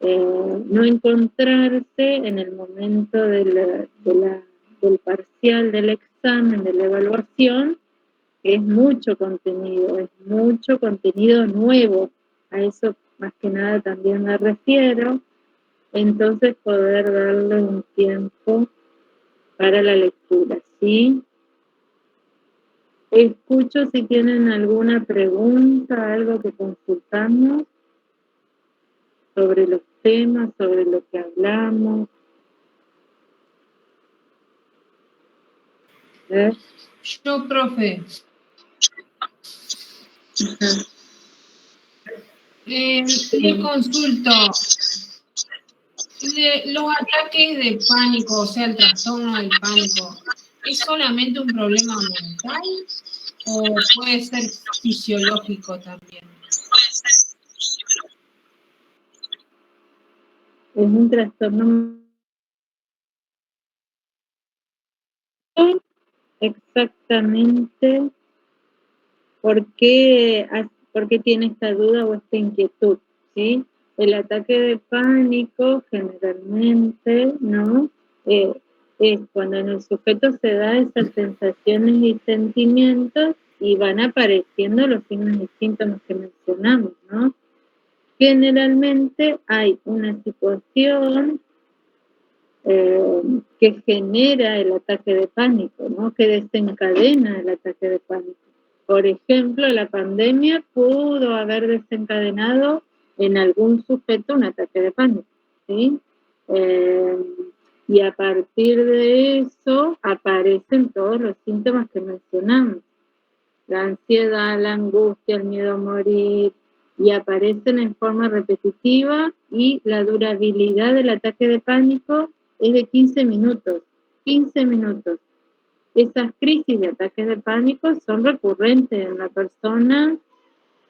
no encontrarse en el momento del parcial, del examen, de la evaluación, que es mucho contenido nuevo. A eso más que nada también me refiero. Entonces poder darle un tiempo para la lectura, ¿sí? Escucho si tienen alguna pregunta, algo que consultamos sobre los temas, sobre lo que hablamos. Yo, profe. Le consulto, los ataques de pánico, o sea, el trastorno del pánico, ¿es solamente un problema mental o puede ser fisiológico también? Es un trastorno exactamente por qué tiene esta duda o esta inquietud, ¿sí? El ataque de pánico generalmente, ¿no? Es cuando en el sujeto se da esas sensaciones y sentimientos y van apareciendo los signos y síntomas que mencionamos, ¿no? Generalmente hay una situación que genera el ataque de pánico, ¿no? Que desencadena el ataque de pánico. Por ejemplo, la pandemia pudo haber desencadenado en algún sujeto un ataque de pánico, ¿sí? Y a partir de eso aparecen todos los síntomas que mencionamos. La ansiedad, la angustia, el miedo a morir, y aparecen en forma repetitiva, y la durabilidad del ataque de pánico es de 15 minutos. 15 minutos. Esas crisis de ataques de pánico son recurrentes en la persona,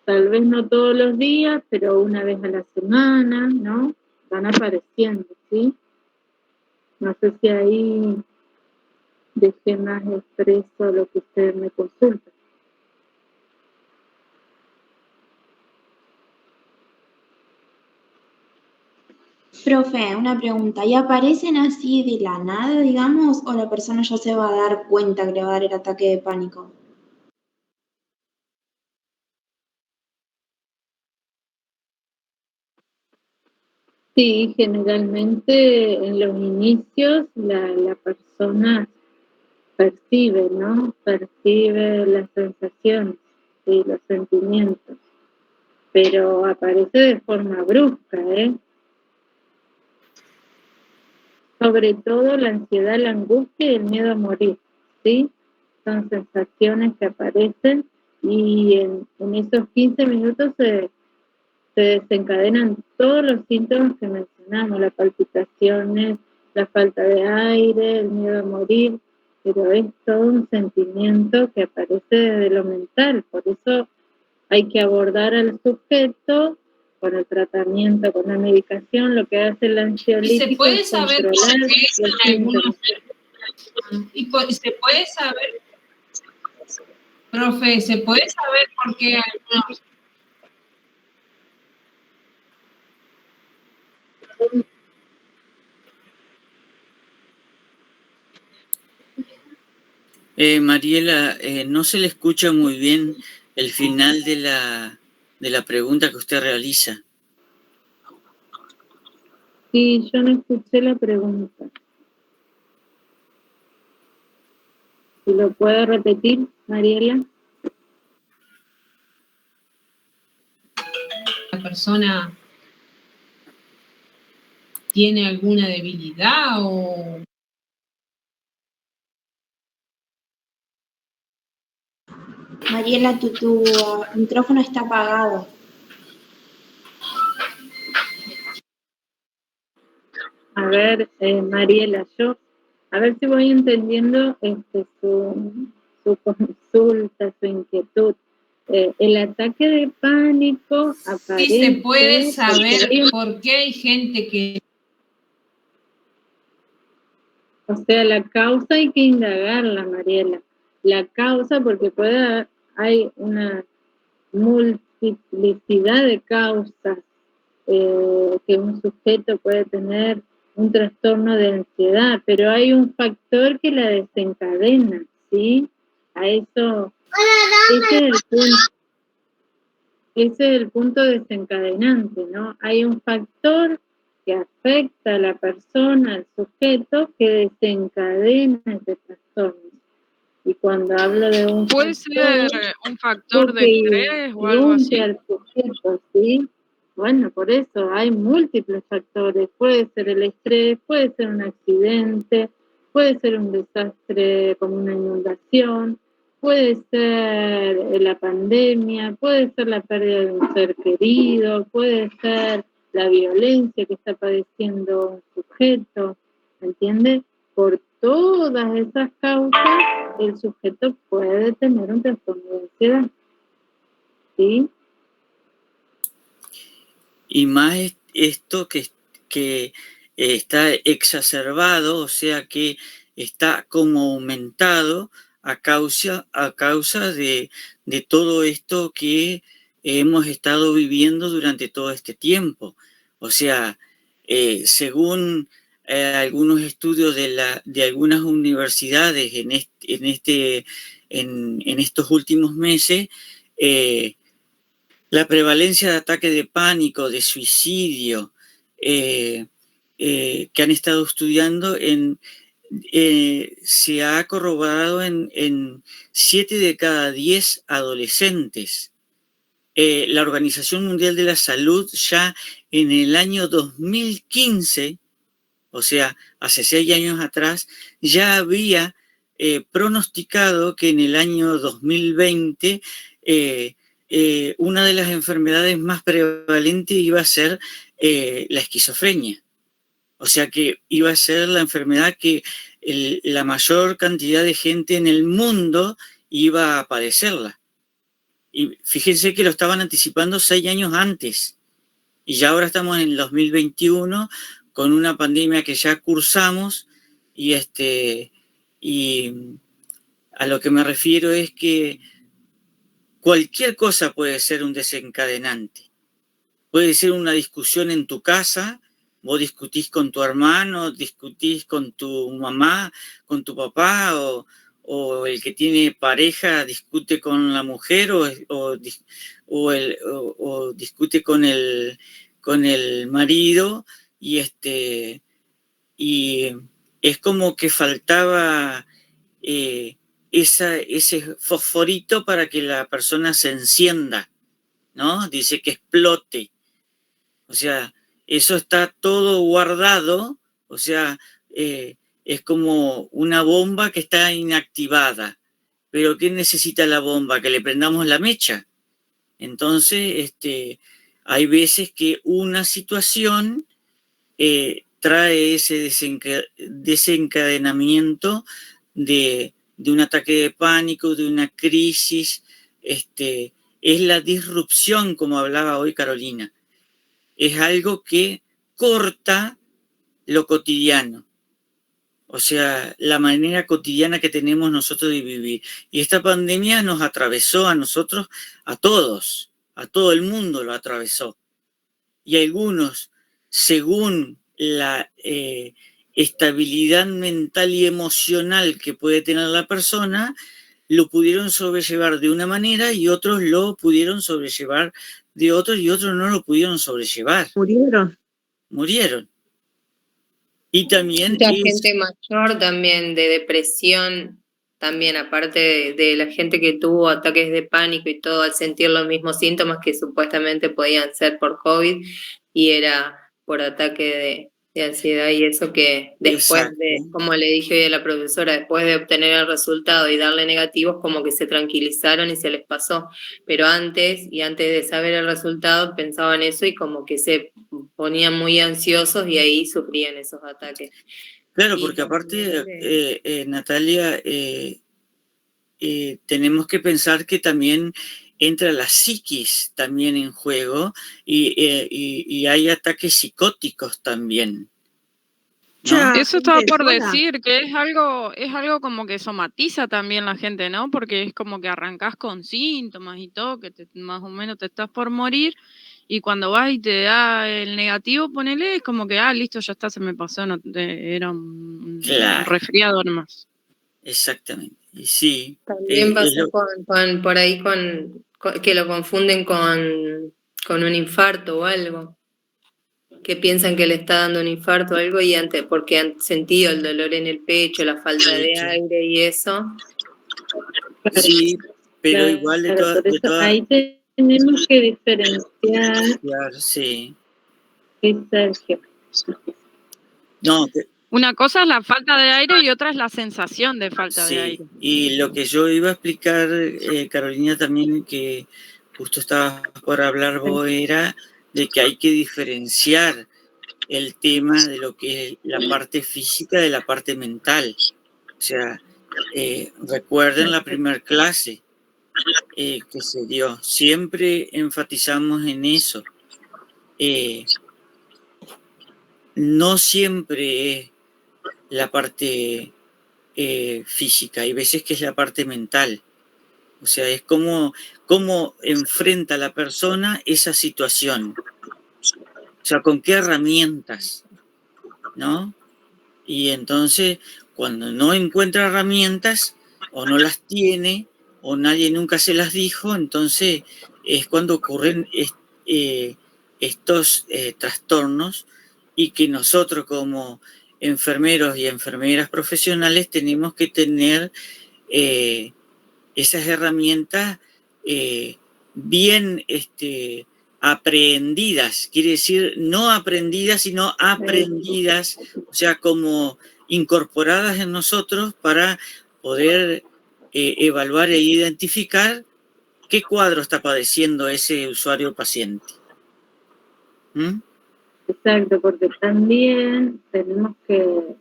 tal vez no todos los días, pero una vez a la semana, ¿no? Van apareciendo, ¿sí? No sé si ahí dejé más expreso lo que usted me consulta. Profe, una pregunta, ¿y aparecen así de la nada, digamos, o la persona ya se va a dar cuenta que le va a dar el ataque de pánico? Sí, generalmente en los inicios la persona percibe, ¿no? Percibe las sensaciones y los sentimientos, pero aparece de forma brusca, ¿eh? Sobre todo la ansiedad, la angustia y el miedo a morir, ¿sí? Son sensaciones que aparecen y en esos 15 minutos se desencadenan todos los síntomas que mencionamos, las palpitaciones, la falta de aire, el miedo a morir, pero es todo un sentimiento que aparece desde lo mental, por eso hay que abordar al sujeto con el tratamiento, con la medicación. Lo que hace el ansiolítico es controlar los síntomas. Se puede saber, profe, ¿se puede saber por qué algunos... Mariela, no se le escucha muy bien el final de la pregunta que usted realiza. Sí, yo no escuché la pregunta. ¿Si lo puede repetir, Mariela? ¿La persona tiene alguna debilidad o...? Mariela, tu micrófono está apagado. A ver, Mariela, a ver si voy entendiendo su consulta, su inquietud. El ataque de pánico aparece... Sí, se puede saber por qué hay gente que... O sea, la causa hay que indagarla, Mariela. La causa, porque hay una multiplicidad de causas que un sujeto puede tener un trastorno de ansiedad, pero hay un factor que la desencadena, ¿sí? A eso, ese es el punto desencadenante, ¿no? Hay un factor que afecta a la persona, al sujeto, que desencadena ese trastorno. Y cuando hablo de un ¿Puede factor, ser un factor de estrés o algo así? al sujeto, ¿sí? Bueno, por eso hay múltiples factores. Puede ser el estrés, puede ser un accidente, puede ser un desastre como una inundación, puede ser la pandemia, puede ser la pérdida de un ser querido, puede ser la violencia que está padeciendo un sujeto, ¿entiendes? Por todas esas causas, el sujeto puede tener un trastorno de ansiedad, ¿sí? Y más esto que está exacerbado, o sea que está como aumentado a causa de todo esto que hemos estado viviendo durante todo este tiempo. O sea, según algunos estudios de algunas universidades en estos últimos meses, la prevalencia de ataques de pánico, de suicidio, que han estado estudiando, se ha corroborado en 7 de cada 10 adolescentes. La Organización Mundial de la Salud ya en el año 2015, o sea, hace 6 años atrás, ya había pronosticado que en el año 2020 una de las enfermedades más prevalentes iba a ser la esquizofrenia. O sea que iba a ser la enfermedad que la mayor cantidad de gente en el mundo iba a padecerla. Y fíjense que lo estaban anticipando 6 años antes. Y ya ahora estamos en el 2021 con una pandemia que ya cursamos y a lo que me refiero es que cualquier cosa puede ser un desencadenante. Puede ser una discusión en tu casa, vos discutís con tu hermano, discutís con tu mamá, con tu papá, o el que tiene pareja discute con la mujer, o discute con el marido, y es como que faltaba ese fosforito para que la persona se encienda, ¿no? Dice que explote. O sea, eso está todo guardado, o sea, es como una bomba que está inactivada. Pero ¿qué necesita la bomba? Que le prendamos la mecha. Entonces, hay veces que una situación trae ese desencadenamiento de un ataque de pánico, de una crisis. Es la disrupción, como hablaba hoy Carolina. Es algo que corta lo cotidiano. O sea, la manera cotidiana que tenemos nosotros de vivir. Y esta pandemia nos atravesó a nosotros, a todos, a todo el mundo lo atravesó. Y algunos, según la estabilidad mental y emocional que puede tener la persona, lo pudieron sobrellevar de una manera y otros lo pudieron sobrellevar de otros y otros no lo pudieron sobrellevar. Murieron. Y también mucha gente mayor también de depresión, también aparte de la gente que tuvo ataques de pánico y todo al sentir los mismos síntomas que supuestamente podían ser por COVID y era por ataque de ansiedad y eso que después de, como le dije hoy a la profesora, después de obtener el resultado y darle negativos como que se tranquilizaron y se les pasó, pero antes de saber el resultado pensaban eso y como que se ponían muy ansiosos y ahí sufrían esos ataques. Claro, porque aparte, Natalia, tenemos que pensar que también entra la psiquis también en juego y hay ataques psicóticos también, ¿no? Eso estaba por decir, que es algo como que somatiza también la gente, ¿no? Porque es como que arrancás con síntomas y todo, que más o menos te estás por morir, y cuando vas y te da el negativo, ponele, es como que, listo, ya está, se me pasó, era un resfriado nomás. Exactamente, y sí. También pasa por ahí que lo confunden con un infarto o algo, que piensan que le está dando un infarto o algo y porque han sentido el dolor en el pecho, la falta de aire y eso. Sí, pero igual de todas... Ahí tenemos que diferenciar. Claro, sí. Sí, Sergio. No, Una cosa es la falta de aire y otra es la sensación de falta de aire. Y lo que yo iba a explicar, Carolina, también, que justo estabas por hablar vos, era de que hay que diferenciar el tema de lo que es la parte física de la parte mental. O sea, recuerden la primera clase que se dio. Siempre enfatizamos en eso. No siempre es la parte física, hay veces que es la parte mental. O sea, es cómo enfrenta la persona esa situación. O sea, con qué herramientas, ¿no? Y entonces, cuando no encuentra herramientas, o no las tiene, o nadie nunca se las dijo, entonces es cuando ocurren estos trastornos, y que nosotros como enfermeros y enfermeras profesionales tenemos que tener esas herramientas bien aprehendidas, quiere decir no aprendidas, sino aprendidas, o sea, como incorporadas en nosotros para poder evaluar e identificar qué cuadro está padeciendo ese usuario paciente. ¿Mm? Exacto, porque también tenemos que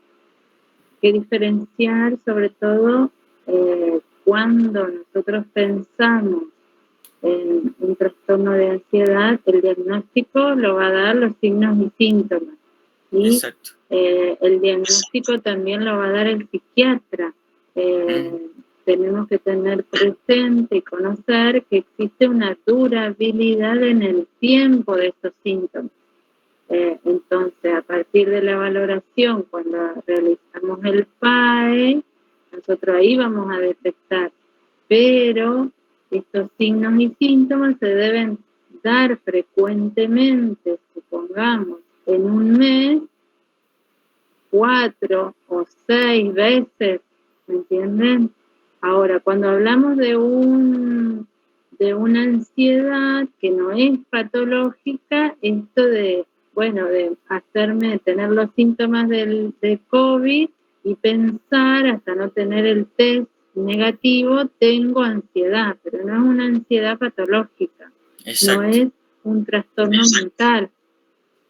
diferenciar, sobre todo cuando nosotros pensamos en un trastorno de ansiedad, el diagnóstico lo va a dar los signos y síntomas. Y el diagnóstico también lo va a dar el psiquiatra. Tenemos que tener presente y conocer que existe una durabilidad en el tiempo de estos síntomas. Entonces, a partir de la valoración, cuando realizamos el PAE, nosotros ahí vamos a detectar, pero estos signos y síntomas se deben dar frecuentemente, supongamos, en un mes, 4 o 6 veces, ¿me entienden? Ahora, cuando hablamos de una ansiedad que no es patológica, esto de tener los síntomas de COVID y pensar hasta no tener el test negativo, tengo ansiedad, pero no es una ansiedad patológica. Exacto. No es un trastorno mental.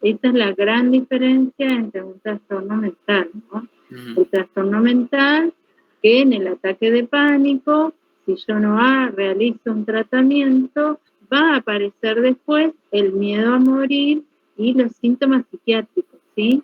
Esa es la gran diferencia entre un trastorno mental, ¿no? El trastorno mental, que en el ataque de pánico, si yo no realizo un tratamiento, va a aparecer después el miedo a morir y los síntomas psiquiátricos, ¿sí?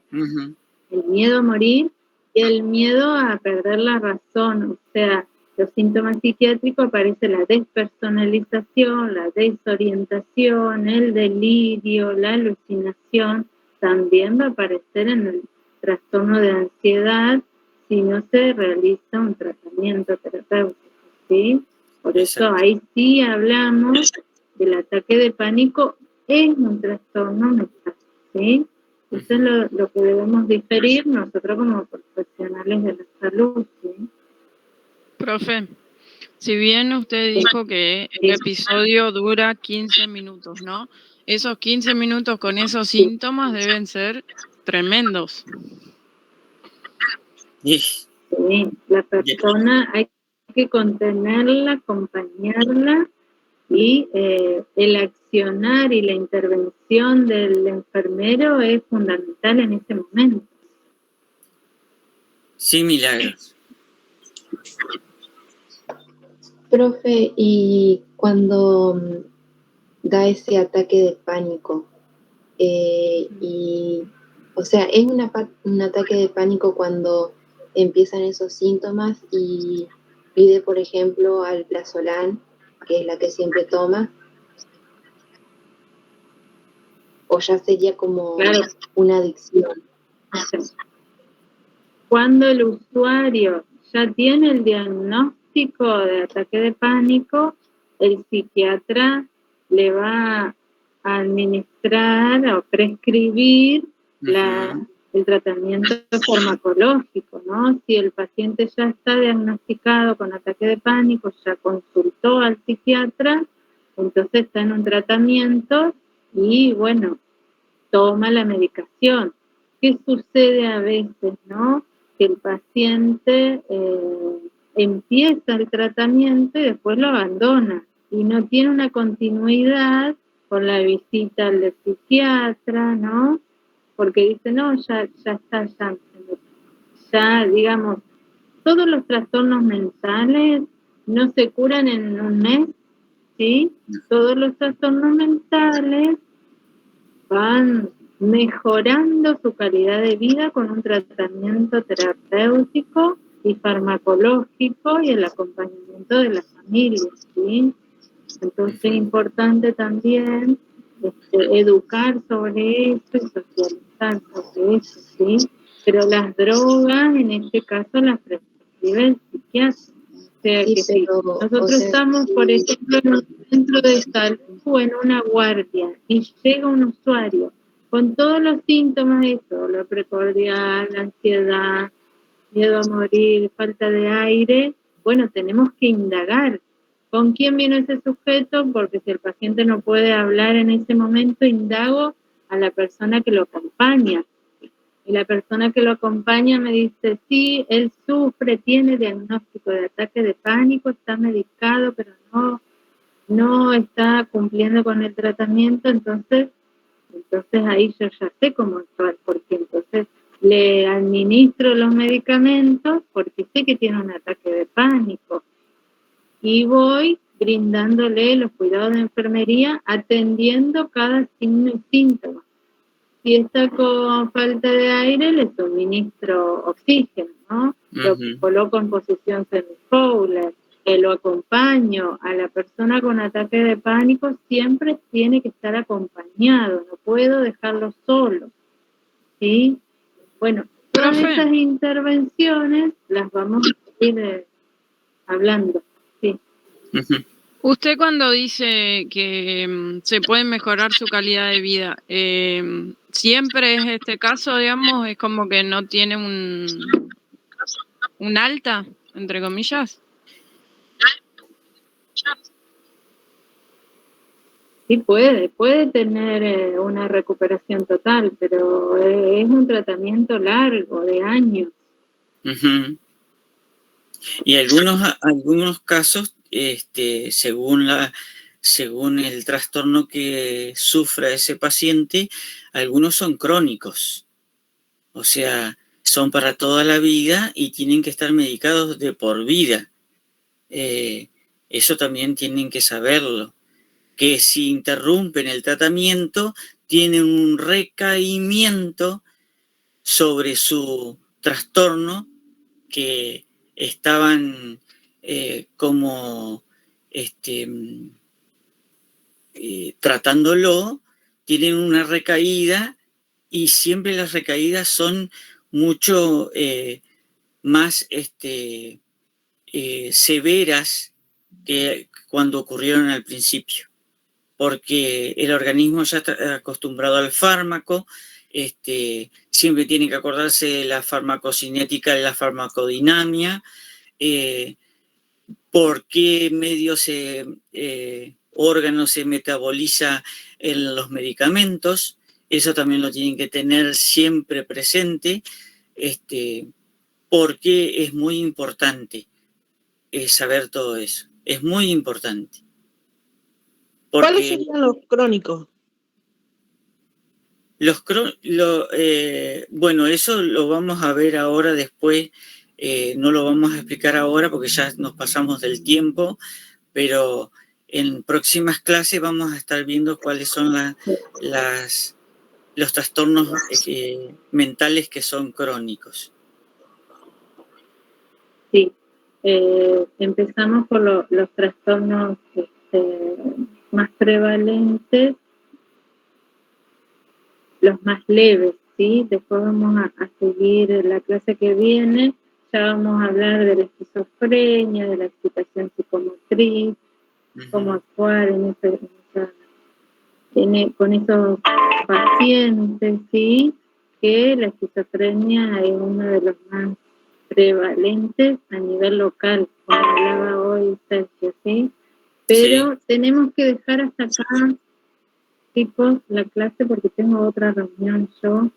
El miedo a morir y el miedo a perder la razón, o sea, los síntomas psiquiátricos aparece la despersonalización, la desorientación, el delirio, la alucinación, también va a aparecer en el trastorno de ansiedad si no se realiza un tratamiento terapéutico, ¿sí? Por eso ahí sí hablamos del ataque de pánico es un trastorno mental, ¿sí? Eso es lo que debemos diferir nosotros como profesionales de la salud, ¿sí? Profe, si bien usted dijo que el episodio dura 15 minutos, ¿no? Esos 15 minutos con esos síntomas deben ser tremendos. Sí, la persona hay que contenerla, acompañarla, y el accionar y la intervención del enfermero es fundamental en ese momento. Sí, Milagros. Profe, y cuando da ese ataque de pánico, o sea, es un ataque de pánico cuando empiezan esos síntomas y pide, por ejemplo, alprazolam, que es la que siempre toma, o ya sería como una adicción. Cuando el usuario ya tiene el diagnóstico de ataque de pánico, el psiquiatra le va a administrar o prescribir el tratamiento farmacológico, ¿no? Si el paciente ya está diagnosticado con ataque de pánico, ya consultó al psiquiatra, entonces está en un tratamiento y, bueno, toma la medicación. ¿qué sucede a veces, no? Que el paciente empieza el tratamiento y después lo abandona y no tiene una continuidad con la visita al psiquiatra, ¿no? Porque dice, no, ya está, ya, digamos, todos los trastornos mentales no se curan en un mes, ¿sí? Todos los trastornos mentales van mejorando su calidad de vida con un tratamiento terapéutico y farmacológico y el acompañamiento de la familia, ¿sí? Entonces es importante también educar sobre eso y socializar sobre eso, ¿sí? Pero las drogas, en este caso, las prescribe el psiquiatra. O sea que si nosotros estamos, por ejemplo, en un centro de salud o en una guardia y llega un usuario con todos los síntomas de dolor precordial, ansiedad, miedo a morir, falta de aire, bueno, tenemos que indagar con quién vino ese sujeto, porque si el paciente no puede hablar en ese momento, indago a la persona que lo acompaña. Y la persona que lo acompaña me dice, sí, él sufre, tiene diagnóstico de ataque de pánico, está medicado, pero no está cumpliendo con el tratamiento, entonces ahí yo ya sé cómo actuar, porque entonces le administro los medicamentos porque sé que tiene un ataque de pánico y voy brindándole los cuidados de enfermería, atendiendo cada signo y síntoma. Si está con falta de aire, le suministro oxígeno, ¿no? Lo coloco en posición semi-Fowler, lo acompaño. A la persona con ataque de pánico siempre tiene que estar acompañado, no puedo dejarlo solo, ¿sí? Bueno, todas esas intervenciones las vamos a ir hablando, sí. Usted cuando dice que se puede mejorar su calidad de vida, siempre es este caso, digamos, es como que no tiene un alta, entre comillas. Sí, puede tener una recuperación total, pero es un tratamiento largo, de años. Y algunos casos, según el trastorno que sufra ese paciente, algunos son crónicos. O sea, son para toda la vida y tienen que estar medicados de por vida. Eso también tienen que saberlo. Que si interrumpen el tratamiento, tienen un recaimiento sobre su trastorno que estaban tratándolo, tienen una recaída y siempre las recaídas son mucho más severas que cuando ocurrieron al principio, porque el organismo ya está acostumbrado al fármaco, siempre tiene que acordarse de la farmacocinética, de la farmacodinamia, por qué medio órgano se metaboliza en los medicamentos, eso también lo tienen que tener siempre presente, porque es muy importante saber todo eso, es muy importante. ¿Cuáles serían los crónicos? Bueno, eso lo vamos a ver ahora después, no lo vamos a explicar ahora porque ya nos pasamos del tiempo, pero en próximas clases vamos a estar viendo cuáles son los trastornos mentales que son crónicos. Sí, empezamos por los trastornos más prevalentes, los más leves, ¿sí? Después vamos a seguir la clase que viene, ya vamos a hablar de la esquizofrenia, de la excitación psicomotriz, cómo actuar con esos pacientes, ¿sí? Que la esquizofrenia es uno de los más prevalentes a nivel local, como hablaba hoy Sergio, ¿sí? Pero tenemos que dejar hasta acá, chicos, la clase porque tengo otra reunión yo.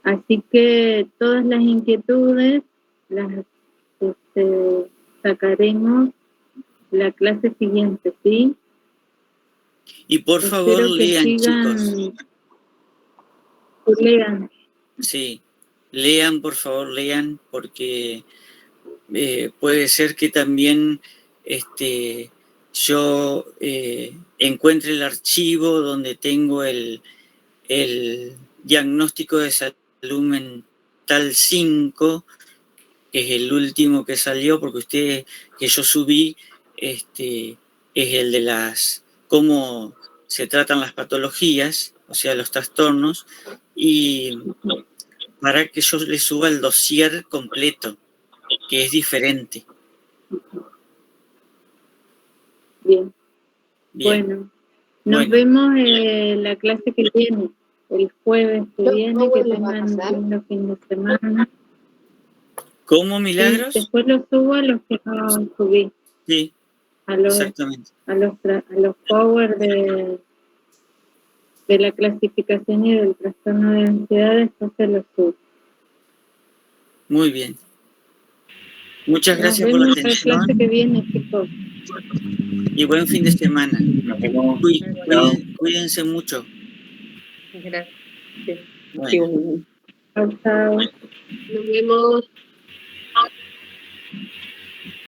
Así que todas las inquietudes las sacaremos la clase siguiente, ¿sí? Y por favor lean, chicos. Lean. Sí, lean, por favor, lean, porque puede ser que también yo encuentre el archivo donde tengo el diagnóstico de salud mental 5, que es el último que salió, porque que yo subí, es el de cómo se tratan las patologías, o sea, los trastornos, y para que yo le suba el dossier completo, que es diferente. Bien. Bueno, nos vemos en la clase que viene, el jueves que viene, que tengan un lindo fin de semana. ¿Cómo, Milagros? Sí, después lo subo a los que no subí. Sí, exactamente. A los power de la clasificación y del trastorno de ansiedad, después se los subo. Muy bien. Muchas gracias por la atención. La clase que viene, chicos. Y buen fin de semana. Cuídense mucho. Gracias. Bueno. Chao, chao. Nos vemos.